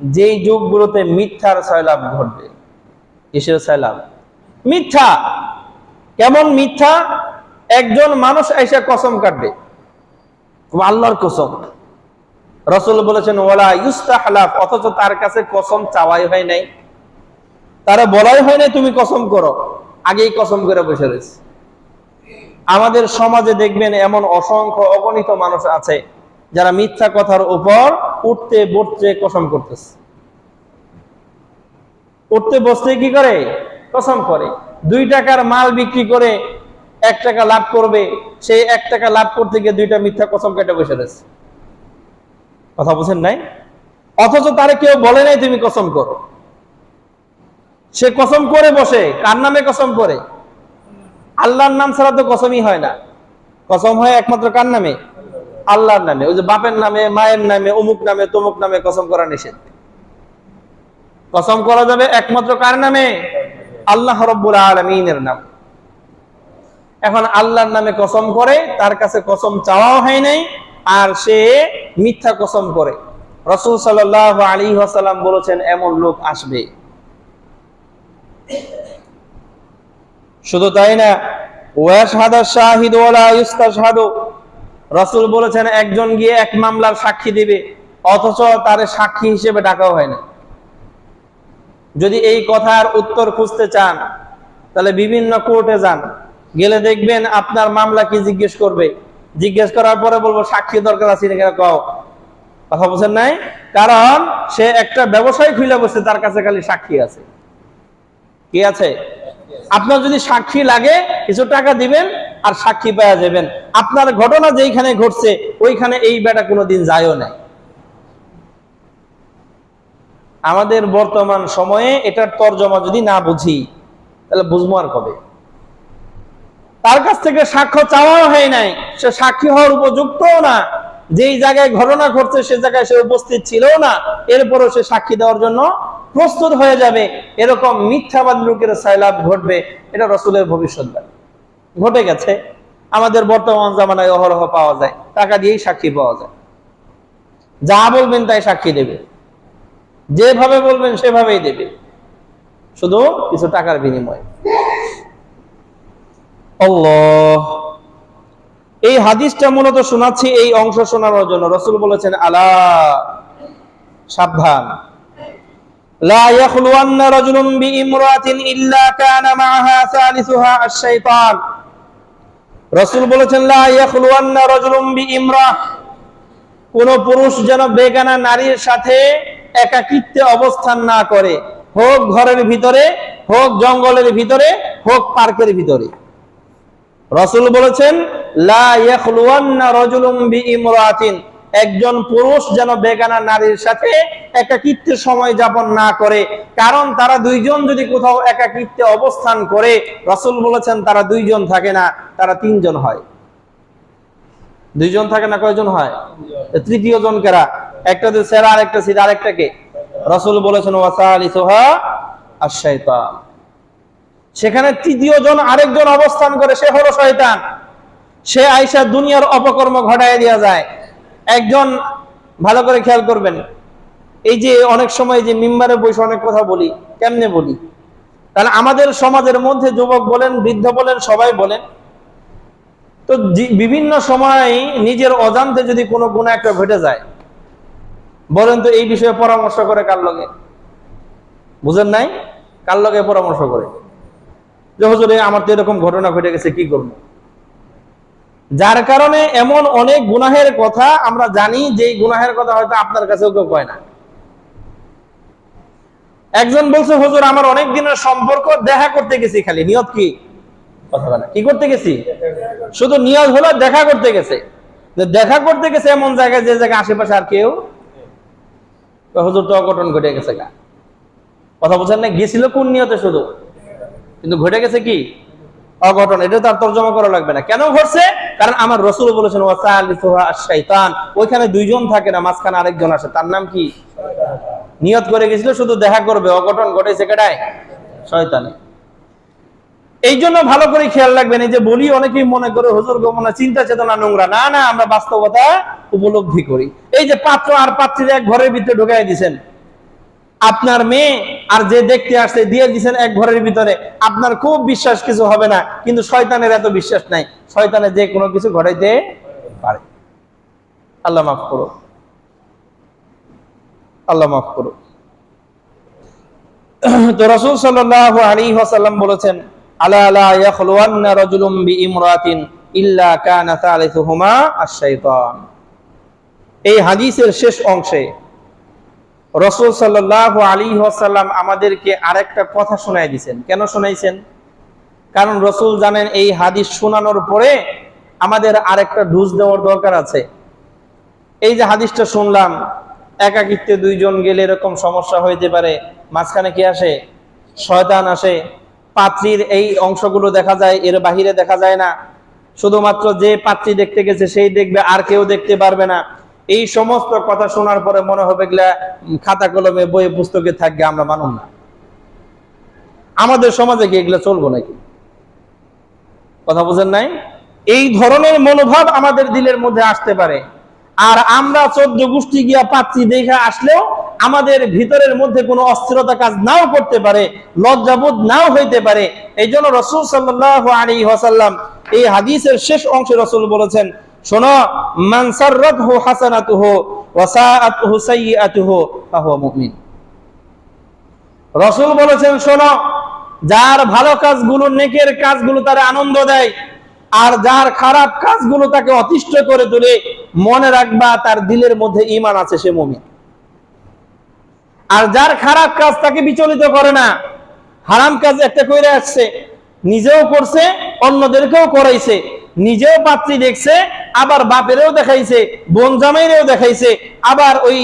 যেই যুগগুলোতে মিথ্যার সয়লাব ঘটবে। কিসের সয়লাব? মিথ্যা। কেমন মিথ্যা? একজন মানুষ এসে কসম কাটবে, আল্লাহর কসম, রাসূল বলেছেন ওয়ালা ইস্তাহলাফ, অথচ তার কাছে কসম চাওয়াই হয় নাই, তারা বলাই হয় নাই তুমি কসম করো, আগেই কসম করে বসে রয়েছে। আমাদের সমাজে দেখবেন এমন অসংখ্য অগণিত মানুষ আছে যারা মিথ্যা কথার উপর উঠতে বসতে কসম করতেছে। উঠতে বসতে কি করে? কসম করে। 2 টাকার মাল বিক্রি করে 1 টাকা লাভ করবে, সেই 1 টাকা লাভ করতে গিয়ে 2টা মিথ্যা কসম কেটে বসে রয়েছে। কথা বুঝেন নাই? অথচ তারে কেউ বলে নাই তুমি কসম করো, সে কসম করে বসে। কার নামে কসম করে? আল্লাহর নাম ছাড়া তো কসমই হয় না। কসম হয় একমাত্র কার নামে? আল্লাহর নামে। ওই যে বাপের নামে, মায়ের নামে, অমুক নামে, তমুক নামে কসম করা নিষেধ। কসম করা যাবে একমাত্র কার নামে? আল্লাহ রাব্বুল আলামিনের নাম। এখন আল্লাহর নামে কসম করে, তার কাছে কসম চাওয়াও হয় নাই, আর সে মিথ্যা কসম করে। রাসূল সাল্লাল্লাহু আলাইহি ওয়াসাল্লাম বলেছেন এমন লোক আসবে। শুধু তাই না, ওয়াশহাদা শাহিদ ওয়ালা ইস্তাশহাদু, রাসূল বলেছেন একজন গিয়ে এক মামলার সাক্ষী দিবে, অথচ তার সাক্ষী হিসেবে ডাকাও হয় না। যদি এই কথার উত্তর খুঁজতে চান তাহলে বিভিন্ন কোর্টে যান, গেলে দেখবেন আপনার মামলা কি জিজ্ঞেস করবে, জিজ্ঞেস করার পরে বলবো সাক্ষী দরকার আছে নাকি কও। কথা বুঝেন নাই? কারণ সে একটা ব্যবসায় খুলে বসে, তার কাছে খালি সাক্ষী আছে। কি আছে? আপনার যদি সাক্ষী লাগে কিছু টাকা দিবেন আর সাক্ষী পাওয়া যাবেন। আপনার ঘটনা যেইখানে ঘটছে ওইখানে এই বেটা কোনোদিন যায়ও নাই। আমাদের বর্তমান সময়ে এটার তর্জমা যদি না বুঝি তাহলে বুঝবো আর কবে? তার কাছ থেকে সাক্ষ্য চাওয়াও হয় নাই, সে সাক্ষী হওয়ার উপযুক্তও না, যেই জায়গায় ঘটনা ঘটছে সে জায়গায় সে উপস্থিত ছিল না, এরপরও সে সাক্ষী দেওয়ার জন্য প্রস্তুত হয়ে যাবে। এরকম মিথ্যাবাদ লোকের সাইলাব ঘটবে, এটা রাসূলের ভবিষ্যৎবাণী। ঘটে গেছে, আমাদের বর্তমান জামানায় অহরহ পাওয়া যায়। টাকা দিয়েই সাক্ষী পাওয়া যায়, যা বলবেন তাই সাক্ষী দেবে, যেভাবে বলবেন সেভাবেই দেবে, শুধু কিছু টাকার বিনিময়ে। আল্লাহ, এই হাদিসটা মূলত শোনাচ্ছি এই অংশ শোনানোর জন্য। রাসূল বলেছেন আলা, সাবধান, লা ইয়াখলুওয়ান্না রাজুলুন বিইমরাতিন ইল্লা কানা মাআহা সালিসুহা আশ-শাইতান। রাসূল বলেছেন লা ইয়াখলুওয়ান্না রাজুলুন বিইমরাহ, কোন পুরুষ যেন বেগানা নারীর সাথে একাকিত্বে অবস্থান না করে, হোক ঘরের ভিতরে, হোক জঙ্গলের ভিতরে, হোক পার্কের ভিতরে। রাসূল বলেছেন লা ইয়াখলুওয়ান্না রাজুলুন বিইমরাতিন, একজন পুরুষ যেন বেগানা নারীর সাথে একাকিত্বে সময় যাপন না করে। কারণ তারা দুইজন যদি কোথাও একাকিত্বে অবস্থান করে, রাসূল বলেছেন তারা দুইজন থাকে না, তারা তিনজন হয়। দুইজন থাকে না, কয়জন হয়? তৃতীয় জন কারা? একটা যে সেরা, আরেকটা সিধা, আরেকটা কে? রাসূল বলেছেন ওয়াসালিসুহা আশ-শাইতান। সেখানে তৃতীয় জন আরেকজন অবস্থান করে, সে হলো শয়তান। সে আইসা দুনিয়ার অপকর্ম ঘটায় দেয়া যায়। একজন, ভালো করে খেয়াল করবেন, এই যে অনেক সময় যে মিম্বারে বসে অনেক কথা বলি, কেমনে বলি? তাহলে আমাদের সমাজের মধ্যে যুবক বলেন, বৃদ্ধ বলেন, সবাই বলেন, তো বিভিন্ন সময় নিজের অজান্তে যদি কোনো গুনাহ একটা ঘটে যায়, বলেন তো এই বিষয়ে পরামর্শ করে কার লগে? বুঝেন নাই? কার লগে পরামর্শ করে? যে হুজুর আমার তো এরকম ঘটনা ঘটে গেছে, কি করবো? যার কারণে এমন অনেক গুনাহের কথা আমরা জানি, যে গুনাহের কথা হয়তো আপনার কাছেও কেউ কয় না। একজন বলছে, হুজুর আমার অনেক দিনের সম্পর্ক, দেখা করতে গেছি, খালি নিয়ত কি? কথা বলে কি করতে গেছি? শুধু নিয়ত হলো দেখা করতে গেছে। দেখা করতে গেছে এমন জায়গায়, যে জায়গায় আশেপাশে আর কেউ, হুজুর তো অঘটন ঘটে গেছে। কথা বলছেন না? গেছিল কোন নিয়তে শুধু, কিন্তু ঘটে গেছে কি? অঘটন। এটা তার তর্জমা করা লাগবে না। কেন ঘটছে? কারণ আমার রাসূল বলেছেন ওয়াসালিসুহা আশ-শাইতান, ওইখানে দুইজন থাকে না, মাঝখানে আরেকজন আসে, তার নাম কি? নিয়ত করে গেছিল শুধু দেখা করবে, অঘটন ঘটেছে কেডায়? শয়তানে। এই জন্য ভালো করে খেয়াল রাখবেন। এই যে বলি, অনেকেই মনে করে হুজুর গোমনা চিন্তা চেতনা নোংরা। না না, আমরা বাস্তবতা উপলব্ধি করি। এই যে পাত্র আর পাত্রীর এক ঘরের ভিতরে ঢুকাই দিয়েছেন, আপনার মেয়ে আর যে দেখতে আসছে দিয়ে দিচ্ছেন এক ঘরের ভিতরে, আপনার খুব বিশ্বাস কিছু হবে না, কিন্তু শয়তানের এত বিশ্বাস নাই, শয়তানের যে কোনো কিছু ঘটাইতে পারে। আল্লাহ মাফ করো, আল্লাহ মাফ করো। তো রাসূল সাল্লাল্লাহু আলাইহি ওয়াসাল্লাম বলেছেন, আলা লা ইয়াখলুওয়ান্না রাজুলুম বিইমরাতিন ইল্লা কানা সালিসুহুমা আশ-শাইতান। এই হাদিসের শেষ অংশে রাসূল সাল্লাল্লাহু আলাইহি ওয়াসাল্লাম আমাদেরকে আরেকটা কথা শোনায় দিয়েছেন। কেন শোনাইছেন? কারণ রাসূল জানেন এই হাদিস শোনানোর পরে আমাদের আরেকটা ডোজ দেওয়ার দরকার আছে। এই যে হাদিসটা শুনলাম, একাকিত্বে দুইজন গেলে এরকম সমস্যা হইতে পারে, মাঝখানে কি আসে? শয়তান আসে। পাত্রীর এই অংশগুলো দেখা যায়, এর বাহিরে দেখা যায় না, শুধুমাত্র যে পাত্রী দেখতে গেছে সেই দেখবে, আর কেউ দেখতে পারবে না। এই সমস্ত কথা শোনার পরে মনে হবে এগুলা খাতা কলমে বইয়ে পুস্তকে থাকবে, আমরা মানুষ না। আমাদের সমাজে কি এগুলা চলবো নাকি? কথা বুঝেন নাই? এই ধরনের মনোভাব আমাদের দিলের মধ্যে আসতে পারে। আর আমরা 14 গোষ্ঠী গিয়া পাত্রী দেখা আসলেও আমাদের ভিতরের মধ্যে কোনো অস্থিরতা কাজ নাও করতে পারে, লজ্জাবোধ নাও হইতে পারে। এই জন্য রাসূল সাল্লাল্লাহু আলাইহি ওয়াসাল্লাম এই হাদিসের শেষ অংশে রাসূল বলেছেন, শোনো, মান সাররাতহু হাসানাতুহু ওয়া সাআতুহু সাইয়্যাতুহু ফাহুয়া মুমিন। রাসূল বলেছেন, শোনো, যার ভালো কাজগুলো, নেকের কাজগুলো তার আনন্দ দেয়, আর যার খারাপ কাজগুলো তাকে অতিষ্ঠ করে তোলে, মনে রাখবা তার দিলের মধ্যে ঈমান আছে, সে মুমিন। আর যার খারাপ কাজ তাকে বিচলিত করে না, হারাম কাজ একটা কইরা আসছে, নিজেও করছে, অন্যদেরকেও করাইছে, নিজেও পাত্রী দেখছে, আবার বাপেরও দেখাইছে, বোন জামাইরেও দেখাইছে, আবার ওই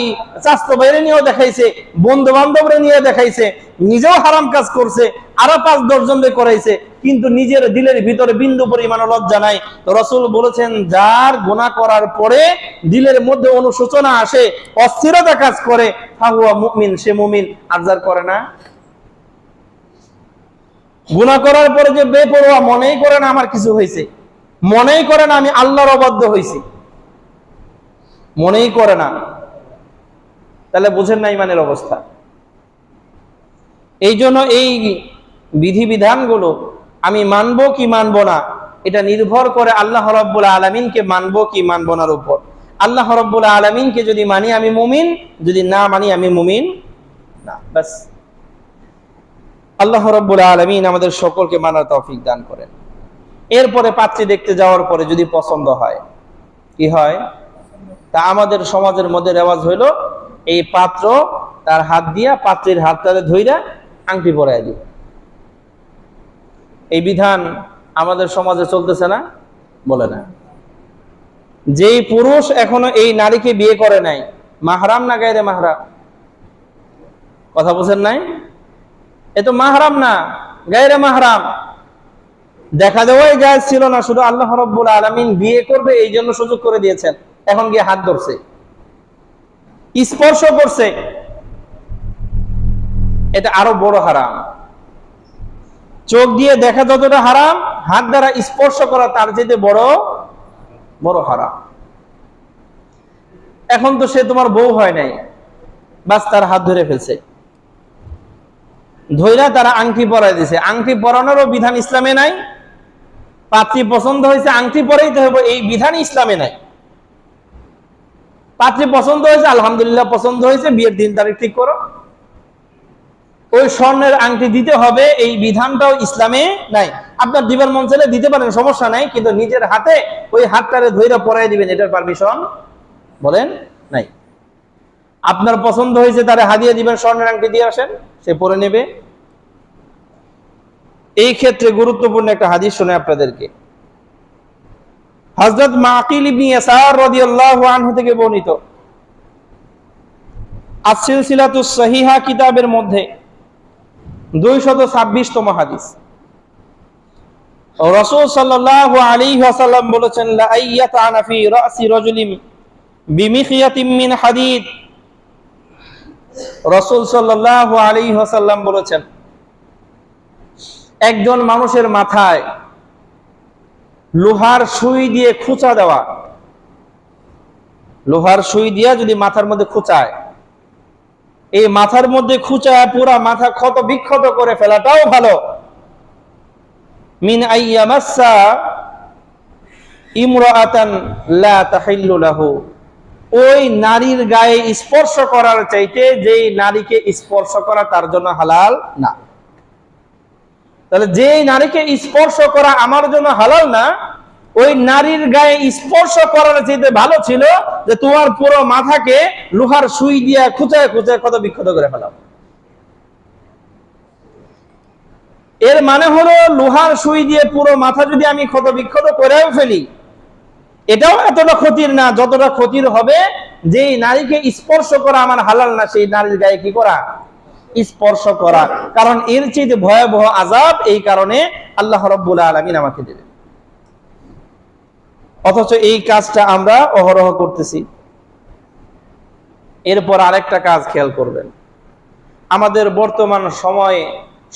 চাচতো ভাইরে নিয়েও দেখাইছে, বন্ধু বান্ধবরে নিয়ে দেখাইছে, নিজেও হারাম কাজ করছে, আরো 5-10 জনকে করাইছে, কিন্তু নিজের দিলের ভিতরে বিন্দু পরিমাণ লজ্জা নাই। তো রাসূল বলেছেন, যার গুনাহ করার পরে দিলের মধ্যে অনুশোচনা আসে, অস্থিরতা কাজ করে, ফাহুয়া মুমিন, সে মুমিন। আর যার করে না, গুনাহ করার পরে যে বেপরোয়া, মনেই করে না আমার কিছু হয়েছে, মনেই করে না আমি আল্লাহর অবাধ্য হয়েছি, মনেই করে না, তাহলে বুঝেন না ইমানের অবস্থা। এই জন্য এই বিধিবিধানগুলো আমি মানবো কি মানবো না, এটা নির্ভর করে আল্লাহ রাব্বুল আলামিনকে মানবো কি মানবো নার উপর। আল্লাহ রাব্বুল আলামিনকে যদি মানি আমি মুমিন, যদি না মানি আমি মুমিন না, বাস। আল্লাহ রাব্বুল আলামিন আমাদের সকলকে মানার তৌফিক দান করেন। এরপরে পাত্রী দেখতে যাওয়ার পরে যদি পছন্দ হয়, কি হয়? তা আমাদের সমাজের মধ্যে রেওয়াজ হইলো, এই পাত্র তার হাত দিয়া পাত্রীর হাতটাতে ধইরা আংটি পরাইয়া দিবে। এই বিধান আমাদের সমাজে চলতেছে না? বলে না। যেই পুরুষ এখনো এই নারীকে বিয়ে করে নাই, মাহরাম না গায়রে মাহরাম? কথা বুঝেন নাই? এ তো মাহরাম না, গায়রে মাহরাম। দেখা দেওয়াই জায়েজ ছিল না, শুধু আল্লাহ রাব্বুল আলামিন বিয়ে করবে এই জন্য সুযোগ করে দিয়েছেন। এখন গিয়ে হাত ধরছে, স্পর্শ করছে, এটা আরো বড় হারাম। চোখ দিয়ে দেখা যতটা হারাম, হাত দ্বারা স্পর্শ করা তার চাইতে বড় বড় হারাম। এখন তো সে তোমার বউ হয় নাই, বাস তার হাত ধরে ফেলছে, ধইরা তারা আংটি পরাই দিছে। আংটি পরানোরও বিধান ইসলামে নাই। পাত্রী পছন্দ হয়েছে, আংটি পরাইতে হবে, এই বিধান ইসলামে নাই। পাত্রী পছন্দ হয়েছে, আলহামদুলিল্লাহ পছন্দ হয়েছে, বিয়ের দিন তারিখ ঠিক করো, ওই স্বর্ণের আংটি দিতে হবে, এই বিধানটাও ইসলামে নাই। আপনার দিবার মন চাইলে দিতে পারেন, সমস্যা নাই, কিন্তু নিজের হাতে ওই হাতটারে ধইরা পরাই দিবেন, এটার পারমিশন বলেন নাই। আপনার পছন্দ হয়েছে, তারে হাদিয়া দিবেন, স্বর্ণের আংটি দিয়ে আসেন, সে পরে নেবে। এই ক্ষেত্রে গুরুত্বপূর্ণ একটা হাদিস শুনে আপনাদেরকে। হযরত মাকিল ইবনে ইয়াসার রাদিয়াল্লাহু আনহু থেকে বর্ণিত, আস-সিলসিলাতুস সহিহা কিতাবের মধ্যে 226তম হাদিস। রাসূল সাল্লাল্লাহু আলাইহি ওয়াসাল্লাম বলেছেন, লা আইয়াতানা ফি রাসি রাজুলিন বিমিখিয়াতিন মিন হাদিদ। রাসূল সাল্লাল্লাহু আলাইহি ওয়াসাল্লাম বলেছেন, একজন মানুষের মাথায় লোহার সুই দিয়ে খুঁচা দেওয়া, লোহার সুই দিয়া যদি মাথার মধ্যে খুঁচায়, এই মাথার মধ্যে খুঁচায় পুরা মাথা ক্ষত বিক্ষত করে ফেলাটাও ভালো। মিন আইয়ামাসসা ইমরাআতান লা তাহিল্লু লাহু, ওই নারীর গায়ে স্পর্শ করার চাইতে যেই নারীকে স্পর্শ করা তার জন্য হালাল না। তাহলে যেই নারীকে স্পর্শ করা আমার জন্য হালাল না, ওই নারীর গায়ে স্পর্শ করার চাইতে ভালো ছিল যে তোমার পুরো মাথাকে লোহার সুই দিয়ে খুঁচায় খুঁচায় ক্ষত বিক্ষত করে ফেলাও। এর মানে হলো লোহার সুই দিয়ে পুরো মাথা যদি আমি ক্ষত বিক্ষত করেও ফেলি, এটাও এতটা ক্ষতির না যতটা ক্ষতির হবে যেই নারীকে স্পর্শ করা আমার হালাল না, সেই নারীর গায়ে কি করা? স্পর্শ করা। কারণ এর চেয়ে ভয়াবহ আযাব এই কারণে আল্লাহ রাব্বুল আলামিন আমাকে দেবেন। অথচ এই কাজটা আমরা অহরহ করতেছি। এরপর আরেকটা কাজ খেয়াল করবেন, আমাদের বর্তমান সময়ে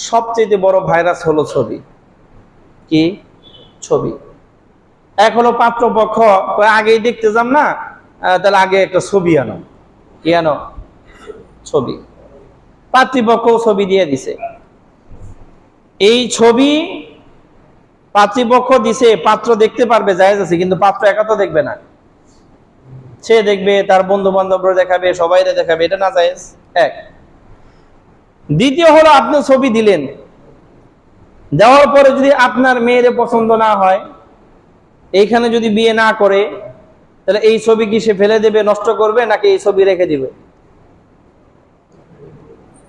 সবচেয়ে বড় ভাইরাস হলো ছবি। কি? ছবি। এক হলো পাত্রপক্ষ আগেই দেখতে যান না, তাহলে আগে একটা ছবি আনো। কি আনো? ছবি। পাত্রীপক্ষ ছবি দিয়ে দিছে। এই ছবি পাত্রীপক্ষ দিছে, পাত্র দেখতে পারবে, জায়েজ আছে, কিন্তু পাত্র একা তো দেখবে না, সে দেখবে, তার বন্ধু বান্ধবরা দেখাবে, সবাইরে দেখাবে, এটা না জায়েজ। এক। দ্বিতীয় হলো আপনি ছবি দিলেন, দেওয়ার পরে যদি আপনার মেয়ের পছন্দ না হয়, এইখানে যদি বিয়ে না করে, তাহলে এই ছবি কি সে ফেলে দেবে, নষ্ট করবে, নাকি এই ছবি রেখে দিবে?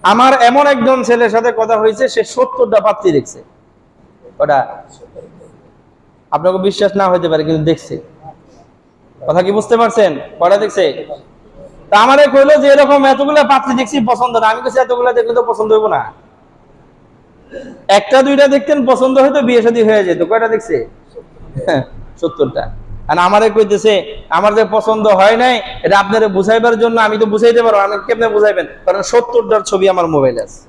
আমার এমন একজন ছেলের সাথে কথা হয়েছে, সে 70টা পাত্রী দেখছে। ওটা আপনাকে বিশ্বাস না হইতে পারে, কিন্তু দেখছে। কথা কি বুঝতে পারছেন? কটা দেখছে? তা আমারে কইলো যে এরকম এতগুলা পাত্রী দেখছি, পছন্দ না। আমি কইছি এতগুলা দেখলে তো পছন্দ হইব না, একটা দুইটা দেখতেন পছন্দ হইতো, বিয়ে শাদী হয়ে যেত। কয়টা দেখছে? 70টা। আর আমারে কইতেছে আমার যে পছন্দ হয় নাই, এটা আপনারে বুঝাইবার জন্য। আমি তো বুঝাইতে পারবো, আমি কেমনে বুঝাইবেন? কারণ 70টার ছবি আমার মোবাইলে আছে।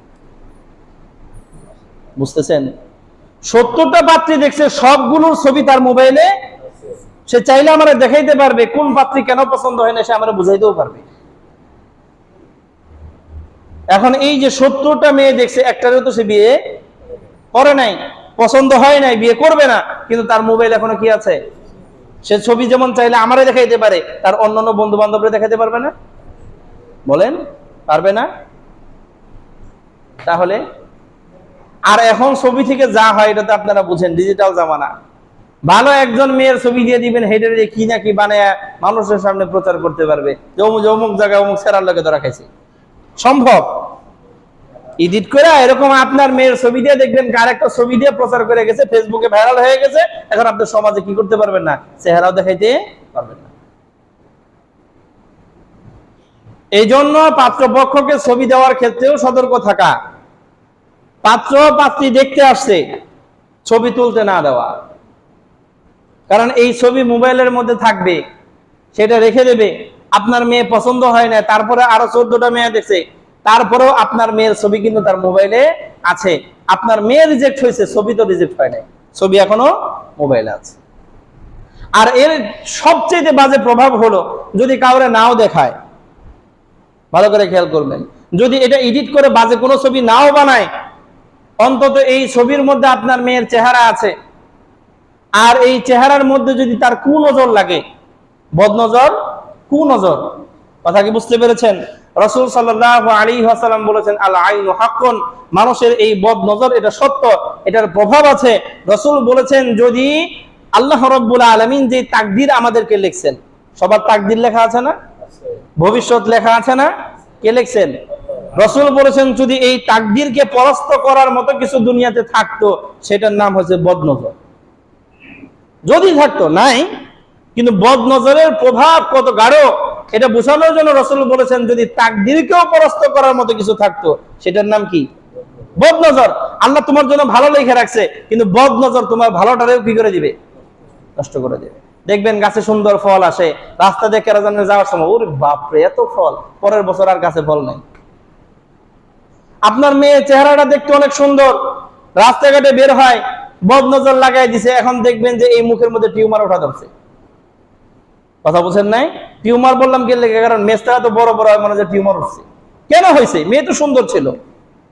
বুঝতেছেন? 70টা পাত্রী দেখছে, সবগুলোর ছবি তার মোবাইলে। সে চাইলে আমারে দেখাইতে পারবে কোন পাত্রী কেন পছন্দ হয় না, সে আমারে বুঝাইতেও পারবে। এখন এই যে 70টা মেয়ে দেখছে, একটারও তো সে বিয়ে করে নাই, পছন্দ হয় নাই, বিয়ে করবে না, কিন্তু তার মোবাইল এখনো কি আছে? সে ছবি যেমন চাইলে আমারে দেখাইতে পারে, তার অন্যান্য বন্ধু বান্ধবরা দেখাইতে পারবে না? বলেন, পারবে না? তাহলে আর এখন ছবি থেকে যা হয় এটা তো আপনারা বুঝেন, ডিজিটাল জামানা। ভালো একজন মেয়ের ছবি দিয়ে দিবেন, হেডের যে কি না কি বানায় মানুষের সামনে প্রচার করতে পারবে যে অমুক জায়গায় অমুক সেরার লোকে ধরা খাইছে। সম্ভব। এডিট করে এরকম আপনার মেয়ের ছবি দিয়ে দেখবেন আরেকটা ছবি দিয়ে প্রচার করে গেছে, ফেসবুকে ভাইরাল হয়ে গেছে। এখন আপনি সমাজে কি করতে পারবেন না? চেহারাও দেখাইতে পারবেন না। এই জন্য পাত্রপক্ষকে ছবি দেওয়ার ক্ষেত্রেও সতর্ক থাকা। পাত্র পাত্রী দেখতে আসছে, ছবি তুলতে না দেওয়া। কারণ এই ছবি মোবাইলের মধ্যে থাকবে, সেটা রেখে দেবে। আপনার মেয়ে পছন্দ হয় না, তারপরে আরো 14টা মেয়ে দেখছে, তারপরেও আপনার মেয়ের ছবি কিন্তু তার মোবাইলে আছে। আপনার মেয়ে রিজেক্ট হয়েছে, ছবি তো রিজেক্ট হয় নাই, ছবি এখনো মোবাইলে আছে। আর এর সবচেয়ে বাজে প্রভাব হলো যদি কাউরে নাও দেখায়। ভালো করে খেয়াল করবেন, যদি এটা এডিট করে বাজে কোনো ছবি নাও বানায়, অন্তত এই ছবির মধ্যে আপনার মেয়ের চেহারা আছে, আর এই চেহারার মধ্যে যদি তার কুনজর লাগে, বদনজর, কুনজর, কথা কি বুঝতে পেরেছেন? রাসূল সাল্লাল্লাহু আলাইহি ওয়াসাল্লাম বলেছেন, আল আইনু হাক্কুন, মানুষের এই বদনজর এটা সত্য, এটার প্রভাব আছে। রাসূল বলেছেন, যদি আল্লাহ রাব্বুল আলামিন যে তাকদীর আমাদেরকে লিখছেন, সবার তাকদীর লেখা আছে না, ভবিষ্যৎ লেখা আছে না, কে লিখছেন? রাসূল বলেছেন, যদি এই তাকদীরকে পরাস্ত করার মতো কিছু দুনিয়াতে থাকতো, সেটার নাম হচ্ছে বদনজর। যদি থাকতো, নাই, কিন্তু বদনজরের প্রভাব কত গাঢ় এটা বোঝানোর জন্য রাসূল বলেছেন, যদি তাকদীরকেও পরাস্ত করার মতো কিছু থাকতো, সেটার নাম কি? বদনজর। আল্লাহ তোমার জন্য ভালো লিখে রাখছে, কিন্তু বদনজর তোমার ভালোটারেও কি করে দিবে? নষ্ট করে দিবে। দেখবেন গাছে সুন্দর ফল আসে, রাস্তা দিয়ে কেরাজানে যাওয়ার সময়, ওরে বাপরে এত ফল, পরের বছর আর গাছে ফল নাই। আপনার মেয়ে চেহারাটা দেখতে অনেক সুন্দর, রাস্তাঘাটে বের হয়, বদনজর লাগাই দিছে, এখন দেখবেন যে এই মুখের মধ্যে টিউমার ওঠা ধরছে। কথা বুঝেন নাই? টিউমার বললাম কে লেগে, কারণ মেজটা তো বড় বড় হয়, মনে হয় টিউমার হচ্ছে। কেন হয়েছে? মেয়ে তো সুন্দর ছিল,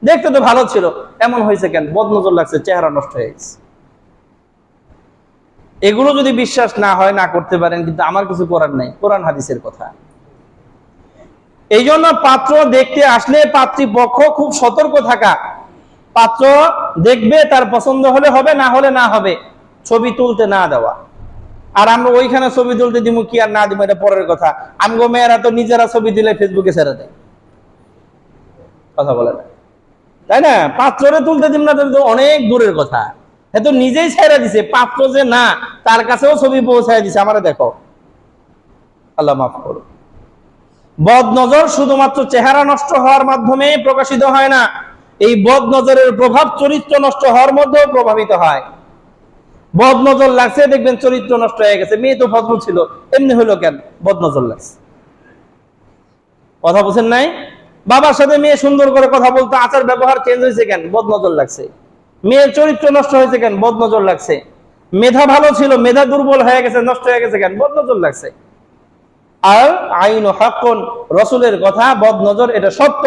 দেখতে তো ভালো ছিল, এমন হয়েছে কেন? বদনজর লাগছে, চেহারা নষ্ট হয়ে গেছে। এগুলো যদি বিশ্বাস না হয়, না করতে পারেন, কিন্তু আমার কিছু করার নাই, কোরআন হাদিসের কথা। এই জন্য পাত্র দেখতে আসলে পাত্রীপক্ষ খুব সতর্ক থাকা। পাত্র দেখবে, তার পছন্দ হলে হবে, না হলে না হবে, ছবি তুলতে না দেওয়া। আর আমরা ওইখানে ছবি তুলতে দিব কি আর না দিব এটা পরের কথা। আমগো মেয়েরা তো নিজেরা ছবি দিলে ফেসবুকে ছেড়ে দেয়, কথা বলে না, তাই না? পাত্ররে তুলতে দিব না তো অনেক দূরের কথা, এত নিজেই ছেড়ে দিছে। পাত্র যে না, তার কাছেও ছবি পৌঁছায় দিছে, আমারে দেখো। আল্লাহ মাফ করো। বদনজর শুধুমাত্র চেহারা নষ্ট হওয়ার মাধ্যমে প্রকাশিত হয় না, এই বদনজরের প্রভাব চরিত্র নষ্ট হওয়ার মধ্যেও প্রভাবিত হয়। বদনজর লাগছে, দেখবেন চরিত্র নষ্ট হয়ে গেছে। মেয়ে তো ভদ্র ছিল, এমনি হলো কেন? বদনজর লাগছে। কথা বুঝেন নাই? বাবার সাথে মেয়ে সুন্দর করে কথা বলতো, আচার ব্যবহার চেঞ্জ হয়েছে কেন? বদনজর লাগছে। মেয়ের চরিত্র নষ্ট হয়েছে কেন? বদনজর লাগছে। মেধা ভালো ছিল, মেধা দুর্বল হয়ে গেছে, নষ্ট হয়ে গেছে কেন? বদনজর লাগছে। আর আইনু হাক্কুন, রাসূলের কথা, বদনজর এটা সত্য,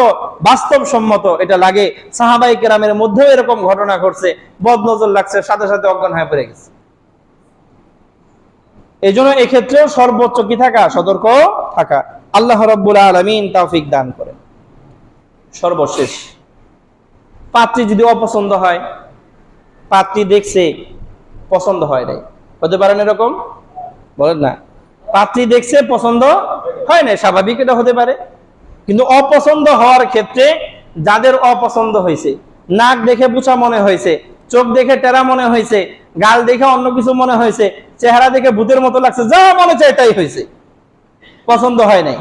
বাস্তবসম্মত, এটা লাগে। সাহাবায়ে কেরামের মধ্যেও এরকম ঘটনা ঘটছে, বদনজর লাগছে, সাথে সাথে অজ্ঞান হয়ে পড়ে গেছে। এই জন্য এক্ষেত্রেও সর্বোচ্চ কি থাকা? সতর্ক থাকা। আল্লাহ রাব্বুল আলামিন তৌফিক দান করেন। সর্বশেষ, পাত্রী যদি অপছন্দ হয়, পাত্রী দেখছে পছন্দ হয় নাই, হতে পারেন এরকম? বলেন না, পাত্রী দেখছে পছন্দ হয় নাই, স্বাভাবিক, এটা হতে পারে। কিন্তু অপছন্দ হওয়ার ক্ষেত্রে যাদের অপছন্দ হয়েছে, নাক দেখে বুচা মনে হয়েছে, চোখ দেখে টেরা মনে হয়েছে, গাল দেখে অন্য কিছু মনে হয়েছে, চেহারা দেখে ভূতের মতো লাগছে, যা মনে চায় তাই হয়েছে, পছন্দ হয় নাই।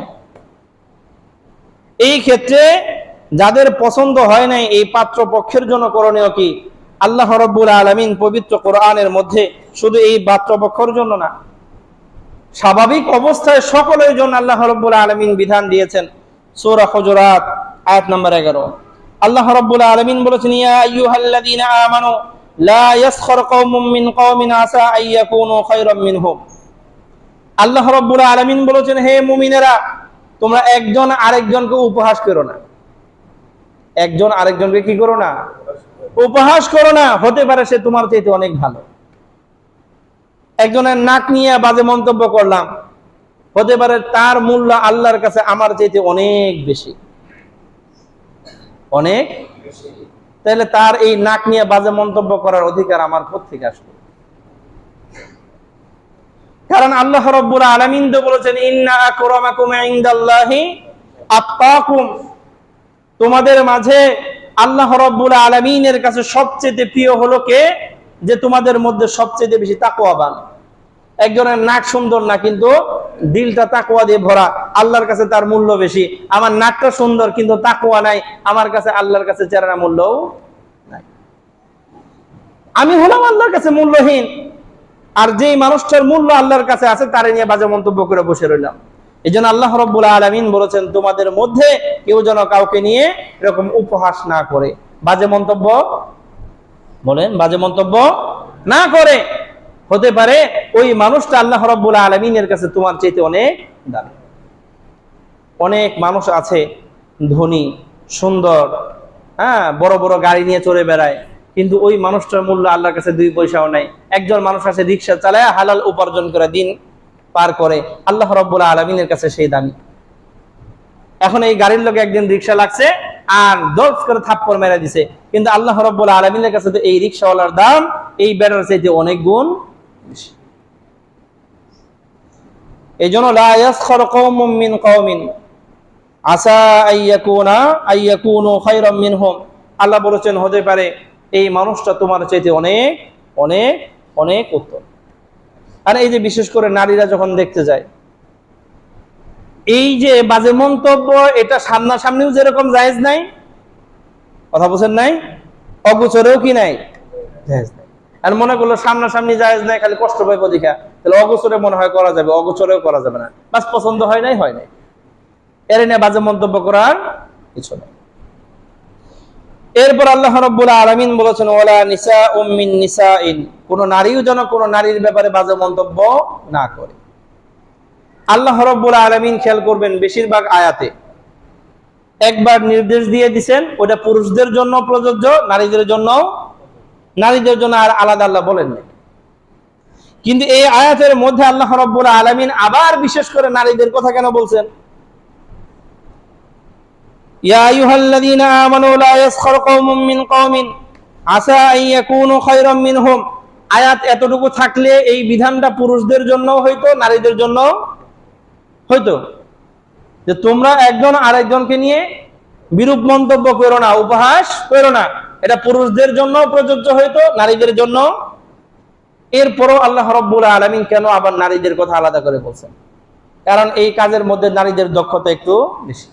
এই ক্ষেত্রে যাদের পছন্দ হয় নাই, এই পাত্র পক্ষের জন্য করণীয় কি? আল্লাহ রাব্বুল আলামিন পবিত্র কোরআনের মধ্যে শুধু এই পাত্রপক্ষের জন্য না, স্বাভাবিক অবস্থায় সকলের জন্য আল্লাহ রাব্বুল আলামিন বিধান দিয়েছেন। সূরা হুজুরাত আয়াত নাম্বার 11, আল্লাহ রাব্বুল আলামিন বলেছেন, ইয়া আইয়ুহাল্লাযীনা আমানু লা ইয়াসখার কওমুম মিন কওমিন আসা আইয়াকুনু খায়রাম মিনহুম। আল্লাহ রাব্বুল আলামিন বলেছেন, হে মুমিনেরা, তোমরা একজন আরেকজনকে উপহাস করো না। একজন আরেকজনকে কি করো না? উপহাস করো না। হতে পারে সে তোমার চাইতে অনেক ভালো। একজনের নাক নিয়ে বাজে মন্তব্য করলাম, হতে পারে তার মূল্য আল্লাহর কাছে আমার চাইতে অনেক বেশি, অনেক বেশি। তাহলে তার এই নাক নিয়ে বাজে মন্তব্য করার অধিকার আমার কোত্থেকে আসবে? কারণ আল্লাহ রাব্বুল আলামিন তো বলেছেন, ইন্না আকরামাকুম ইনদাল্লাহি আত্তাকুম। তোমাদের মাঝে আল্লাহ রাব্বুল আলামিনের কাছে সবচেয়ে প্রিয় হলো কে? যে তোমাদের মধ্যে সবচেয়ে বেশি তাকওয়াবান। একজনের নাক সুন্দর না, কিন্তু দিলটা তাকওয়া দিয়ে ভরা, আল্লাহর কাছে তার মূল্য বেশি। আমার নাকটা সুন্দর কিন্তু তাকওয়া নাই, আমার কাছে আল্লাহর কাছে চেহারা মূল্যও নাই। আমি হলাম আল্লাহর কাছে মূল্যহীন, আর যেই মানুষটার মূল্য আল্লাহর কাছে আছে তারে নিয়ে বাজে মন্তব্য করে বসে রইলাম। এই জন্য আল্লাহ রাব্বুল আলামিন বলেছেন, তোমাদের মধ্যে কেউ যেন কাউকে নিয়ে এরকম উপহাস না করে, বাজে মন্তব্য, বলেন, বাজে মন্তব্য না করে। হতে পারে ওই মানুষটা আল্লাহ রাব্বুল আলামিনের কাছে তোমার চাইতে অনেক দামি। অনেক মানুষ আছে ধনী, সুন্দর, হ্যাঁ, বড় বড় গাড়ি নিয়ে চড়ে বেড়ায়, কিন্তু ওই মানুষটার মূল্য আল্লাহর কাছে 2 পয়সাও নাই। একজন মানুষ আছে রিক্সা চালায় হালাল উপার্জন করে দিন পার করে, আল্লাহ রাব্বুল আলামিনের কাছে সেই দামি। এখন এই গাড়ির লোকে একদিন রিক্সা লাগছে আর 10 করে থাপ্পড় মেরে দিছে, কিন্তু আল্লাহ রাব্বুল আলামিনের কাছে তো এই রিক্সাওয়ালার দাম এই বেটার চাইতে অনেক গুণ বেশি। এইজন্য লা ইয়াসখারু কওমুম মিন কওমিন আসা আইয়াকুনু খায়রাম মিনহুম, আল্লাহ বলেছেন হতে পারে এই মানুষটা তোমার চাইতে অনেক অনেক অনেক উত্তম। আর এই যে বিশেষ করে নারীরা যখন দেখতে যায়, এই যে বাজে মন্তব্য, এটা সামনাসামনিও যেরকম জায়েজ নাই, কথা বলছেন নাই, অগোচরেও কি নাই, জায়েজ নাই। আর মনে করলো সামনাসামনি জায়েজ নাই, খালি কষ্ট পাইব দেখা, তাহলে অগোচরে মনে হয় করা যাবে, অগোচরেও করা যাবে না, বাস পছন্দ হয় নাই, হয় নাই, এর নিয়ে বাজে মন্তব্য করার কিছু নেই। এরপর আল্লাহ রাব্বুল আলামিন বলেছেন ওয়ালা নিসাউম মিন নিসাইন, কোন নারীও যেন কোন নারীর ব্যাপারে বাজে মন্তব্য না করে। আল্লাহ রাব্বুল আলামিন খেয়াল করবেন বেশিরভাগ আয়াতে একবার নির্দেশ দিয়ে দিবেন, ওটা পুরুষদের জন্য প্রযোজ্য, নারীদের জন্য আর আলাদা আল্লাহ বলেন না। কিন্তু এই আয়াতের মধ্যে আল্লাহ রাব্বুল আলামিন আবার বিশেষ করে নারীদের কথা কেন বলছেন? ইয়া আইয়ুহাল্লাযীনা আমানু লা ইয়াসখার কওমুম মিন কওমিন আসা আইয়াকুনু খায়রাম মিনহুম, আয়াত এতটুকু থাকলে এই বিধানটা পুরুষদের জন্য হইতো, নারীদের জন্য হইতো, যে তোমরা একজন আরেকজনকে নিয়ে বিরূপ মন্তব্য করো না, উপহাস করো না, এটা পুরুষদের জন্য প্রযোজ্য হইতো, নারীদের জন্য। এরপরও আল্লাহ রাব্বুল আলামিন কেন আবার নারীদের কথা আলাদা করে বলছেন? কারণ এই কাজের মধ্যে নারীদের দক্ষতা একটু বেশি।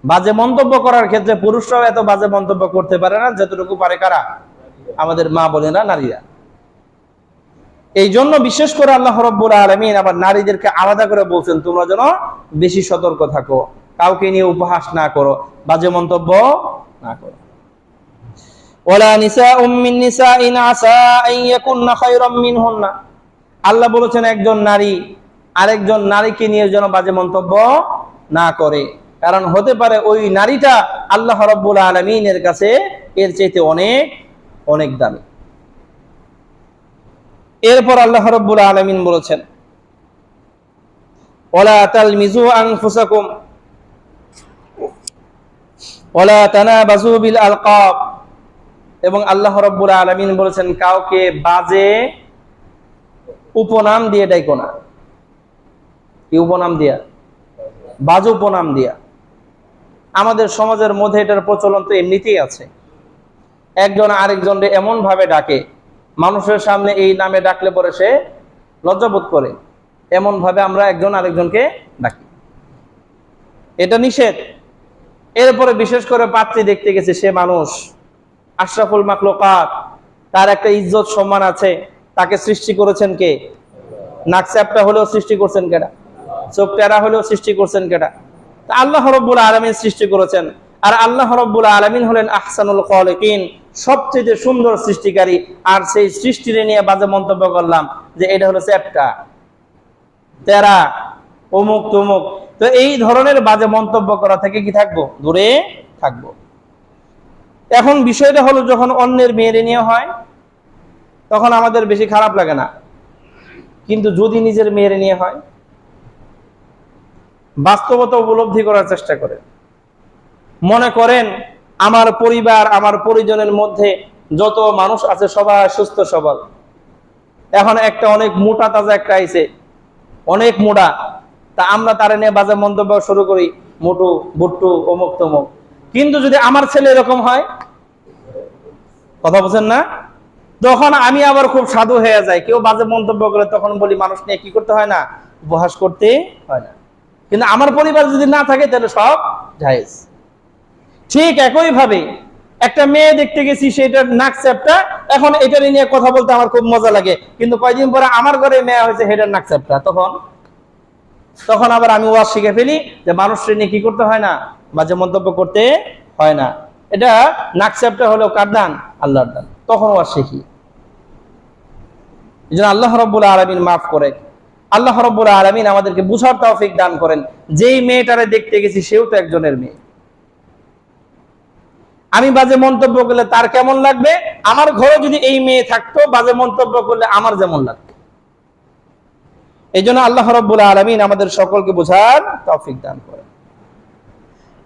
বাজে মন্তব্য করার ক্ষেত্রে পুরুষরাও এত বাজে মন্তব্য করতে পারে না যতটুকু পারে কারা? আমাদের মা বোনেরা, নারীরা। এই জন্য বিশেষ করে আল্লাহ রাব্বুল আলামিন আবার নারীদেরকে আলাদা করে বলছেন তোমরা যেন বেশি সতর্ক থাকো, কাউকে নিয়ে উপহাস না করো, বাজে মন্তব্য না করো। ওয়ালা নিসাউম মিন নিসাইন আসা আইয়াকুননা খায়রাম মিনহুন্না, আল্লাহ বলেছেন একজন নারী আরেকজন নারীকে নিয়ে যেন বাজে মন্তব্য না করে, কারণ হতে পারে ওই নারীটা আল্লাহ রাব্বুল আলামিনের কাছে এর চাইতে অনেক অনেক দামি। এরপর আল্লাহ রাব্বুল আলামিন বলেছেন ওয়ালা তালমিজু আনফুসাকুম ওয়ালা তানাবাজু বিল আলকাব, এবং আল্লাহ রাব্বুল আলামিন বলেছেন কাউকে বাজে উপনাম দিয়ে ডাইকো না। কি উপনাম দিয়া? বাজে উপনাম দিয়া। আমাদের সমাজের মধ্যে এটার প্রচলন তো এমনিতেই আছে, একজন আরেকজনকে এমন ভাবে ডাকে, মানুষের সামনে এই নামে ডাকলে পরে সে লজ্জাবোধ করে, এমন ভাবে আমরা একজন আরেকজনকে ডাকি, এটা নিষেধ। এরপরে বিশেষ করে পাত্রী দেখতে গেছে, সে মানুষ আশরাফুল মাখলুকাত, তার একটা ইজ্জত সম্মান আছে, তাকে সৃষ্টি করেছেন কে? নাক চ্যাপটা হলেও সৃষ্টি করছেন কেডা? চোখ টেরা হলেও সৃষ্টি করছেন কেডা? তা আল্লাহ রাব্বুল আলামিন সৃষ্টি করেছেন। আর আল্লাহ রাব্বুল আলামিন হলেন আহসানুল খালিকিন, সবচেয়ে সুন্দর সৃষ্টিকারী। আর সেই সৃষ্টিরে নিয়ে বাজে মন্তব্য করলাম যে এটা হলো চ্যাপটা, তেরা, অমুক তমুক, তো এই ধরনের বাজে মন্তব্য করা থেকে কি থাকবো? দূরে থাকবো। এখন বিষয়টা হলো যখন অন্যের মেয়েরে নিয়ে হয় তখন আমাদের বেশি খারাপ লাগে না, কিন্তু যদি নিজের মেয়েরে নিয়ে হয়, বাস্তবতা উপলব্ধি করার চেষ্টা করেন। মনে করেন আমার পরিবার, আমার পরিজনের মধ্যে যত মানুষ আছে সবাই সুস্থ সবল, এখন একটা অনেক মোটা তাজা একটা আইছে, অনেক মোটা, তা আমরা তার নিয়ে বাজে মন্তব্য শুরু করি, মোটু বুট্টু অমুক তমুক। কিন্তু যদি আমার ছেলে এরকম হয়, কথা বলছেন না, তখন আমি আবার খুব সাধু হয়ে যাই। কেউ বাজে মন্তব্য করে তখন বলি মানুষ নিয়ে কি করতে হয় না, উপহাস করতে হয় না। কিন্তু আমার পরিবার যদি না থাকে তাহলে সব জায়েজ। ঠিক একই ভাবে একটা মেয়ে দেখতে গেছি, সেটার নাক চ্যাপটা, এখন এটা নিয়ে কথা বলতে আমার খুব মজা লাগে, কিন্তু কয়েকদিন পরে আমার ঘরে মেয়ে হয়েছে হেটার নাক চ্যাপটা, তখন আবার আমি ওয়াজ শিখে ফেলি যে মানুষের নিয়ে কি করতে হয় না, বাজে মন্তব্য করতে হয় না। এটা নাক চ্যাপটা হলো কার দান? আল্লাহর দান। তখন ওয়াজ শিখি। এই জন্য আল্লাহ রাব্বুল আলামিন মাফ করে, আল্লাহ রাব্বুল আলামিন আমাদেরকে বুঝার তৌফিক দান করেন। যেই মেয়েটারে দেখতে গেছি সেও তো একজনের মেয়ে, আমি বাজে মন্তব্য করলে তার কেমন লাগবে, আমার ঘরে যদি এই মেয়ে থাকতো বাজে মন্তব্য করলে আমার যেমন লাগতো। এই জন্য আল্লাহ রাব্বুল আলামিন আমাদের সকলকে বোঝার তৌফিক দান করেন।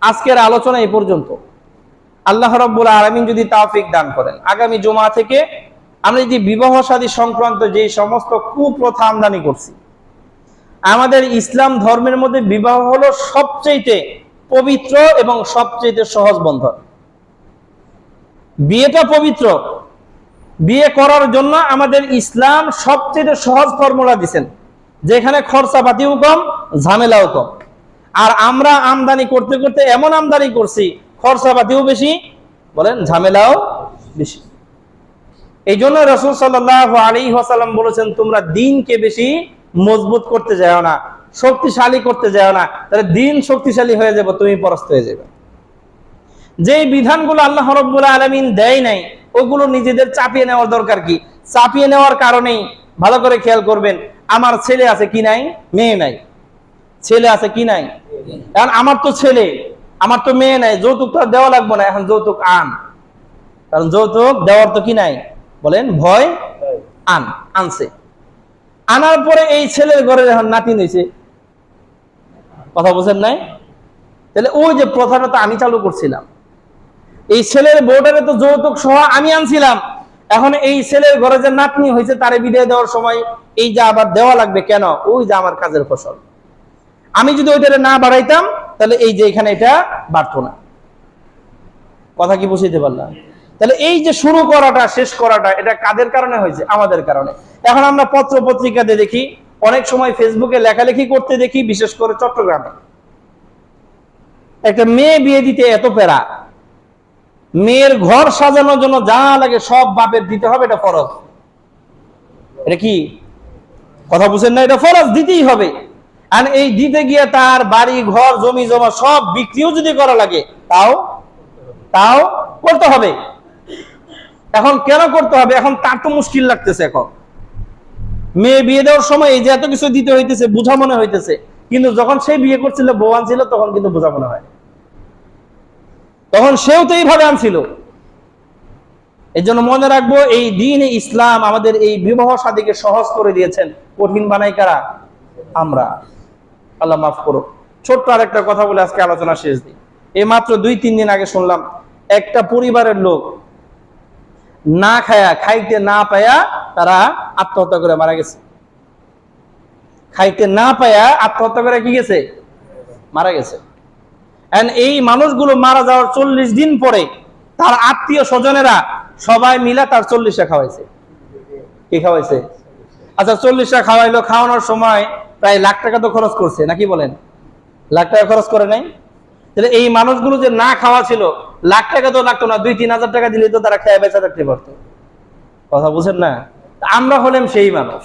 আজকের আলোচনা এই পর্যন্ত। আল্লাহ রাব্বুল আলামিন যদি তৌফিক দান করেন, আগামী জুমা থেকে আমরা যে বিবাহ শাদী সংক্রান্ত যে সমস্ত কুপ্রথা আমদানি করছি, আমাদের ইসলাম ধর্মের মধ্যে বিবাহ হলো সবচেয়ে পবিত্র এবং সবচেয়ে সহজ বন্ধন। বিয়েটা পবিত্র, বিয়ে করার জন্য আমাদের ইসলাম সবচেয়ে সহজ ফর্মুলা দিয়েছেন, যেখানে খরচাপাতিও কম, ঝামেলাও কম। আর আমরা আমদানি করতে করতে এমন আমদানি করছি, খরচাপাতিও বেশি, বলেন ঝামেলাও বেশি। এই জন্য রাসূল সাল্লাল্লাহু আলাইহি ওয়াসাল্লাম বলেছেন, তোমরা দ্বীনকে বেশি মজবুত করতে যাও না, শক্তিশালী করতে যাও না, তাহলে দ্বীন শক্তিশালী হয়ে যাবে, তুমি পরাস্ত হয়ে যাবে। যে বিধানগুলো আল্লাহ রাব্বুল আলামিন দেয় নাই, ওগুলো নিজেদের চাপিয়ে নেওয়ার দরকার কি? চাপিয়ে নেওয়ার কারণেই ভালো করে খেয়াল করবেন, আমার ছেলে আছে কি নাই, মেয়ে নাই। ছেলে আছে কি নাই, এখন আমার তো ছেলে, আমার তো মেয়ে নাই, যৌতুক তো দেওয়া লাগবে না, এখন যৌতুক আন। কারণ যৌতুক দেওয়ার তো কি নাই, বলেন ভয়, আনছে। আনার পরে এই ছেলের ঘরে যখন নাতি নিয়েছে, কথা বুঝেন নাই, তাহলে ওই যে প্রথাটা তো আমি চালু করছিলাম, এই ছেলের বউটারে তো যৌতুক সহ আমি আনছিলাম, এখন এই ছেলের ঘরে যে নাতনি হয়েছে তারে বিদায় দেওয়ার সময় এই যে আবার দেওয়া লাগবে কেন? ওই যে আমার কাজের ফসল। আমি যদি ওইটারে না বাড়াইতাম তাহলে এই যে এখানে এটা বাড়তো না। কথা কি বুঝাইতে পারলাম? তাহলে এই যে শুরু করাটা শেষ করাটা, এটা কাদের কারণে হয়েছে? আমাদের কারণে। এখন আমরা পত্র পত্রিকাতে দেখি, অনেক সময় ফেসবুকে লেখালেখি করতে দেখি, বিশেষ করে চট্টগ্রামে একটা মেয়ে বিয়ে দিতে এত প্যারা, মেয়ের ঘর সাজানোর জন্য যা লাগে সব বাপের দিতে হবে, এটা ফরজ। এটা কি কথা বুঝেন না? এটা ফরজ, দিতেই হবে। আর এই দিতে গিয়ে তার বাড়ি ঘর জমি জমা সব বিক্রিও যদি করা লাগে তাও করতে হবে। এখন কেন করতে হবে? এখন তার তো মুশকিল লাগতেছে। এখন মেয়ে বিয়ে দেওয়ার সময় এই যে এত কিছু দিতে হইতেছে, বোঝা মনে হইতেছে, কিন্তু যখন সে বিয়ে করছিল, বউ আনছিল, তখন কিন্তু বোঝা মনে হয়, তখন সেও তো এইভাবে আনছিল। এই জন্য মনে রাখবো, এই দ্বীনে ইসলাম আমাদের এই বিবাহ শাদীকে সহজ করে দিয়েছেন। কঠিন বানাই কারা? আমরা। আল্লাহ মাফ করো। ছোট্ট আর একটা কথা বলে আজকে আলোচনা শেষ দিই। এই মাত্র 2-3 দিন আগে শুনলাম, একটা পরিবারের লোক না খাইতে না পায়া তারা আত্মহত্যা করে মারা গেছে। খাইতে না পায়া আত্মহত্যা করে কি গেছে? মারা গেছে। এই মানুষগুলো মারা যাওয়ার 40 দিন পরে তার আত্মীয় স্বজনেরা সবাই মিলে তার 40টা খাওয়াইছে। কি খাওয়াইছে? আচ্ছা, 40টা খাওয়াইলো, খাওয়ানোর সময় প্রায় লাখ টাকা তো খরচ করছে, নাকি বলেন? লাখ টাকা খরচ করে নাই? তাহলে এই মানুষগুলো যে না খাওয়া ছিল, লাখ টাকা তো লাগতো না, 2-3 হাজার টাকা দিলে তো তারা খেয়ে বেঁচে থাকতে পারতো। কথা বুঝেন না? আমরা হলাম সেই মানুষ।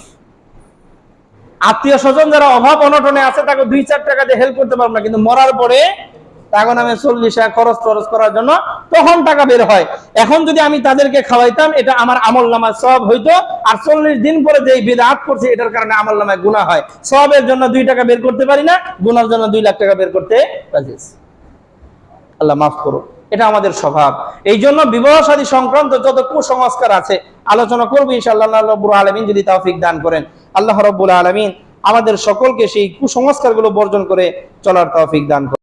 আত্মীয় স্বজন যারা অভাব অনটনে আছে, তাকে 2-4 টাকা দিয়ে হেল্প করতে পারবো না, কিন্তু মরার পরে তখন আমি 40 খরচ করার জন্য তখন টাকা বের হয়। এখন যদি আমি তাদেরকে খাওয়াইতাম, এটা আমার আমল নামায় সওয়াব হইতো। আর 40 দিন পরে যে বিদআত করছে, এটার কারণে আমল নামায় গুনাহ হয়। সওয়াবের জন্য 2 টাকা বের করতে পারি না, গুনার জন্য 2 লাখ টাকা বের করতে রাজি। আল্লাহ মাফ করো। এটা আমাদের স্বভাব। এই জন্য বিবাহ শাদী সংক্রান্ত যত কুসংস্কার আছে আলোচনা করবো ইনশাআল্লাহ, আল্লাহ রাব্বুল আলামিন যদি তৌফিক দান করেন। আল্লাহ রাব্বুল আলামিন আমাদের সকলকে সেই কুসংস্কারগুলো বর্জন করে চলার তৌফিক দান করেন।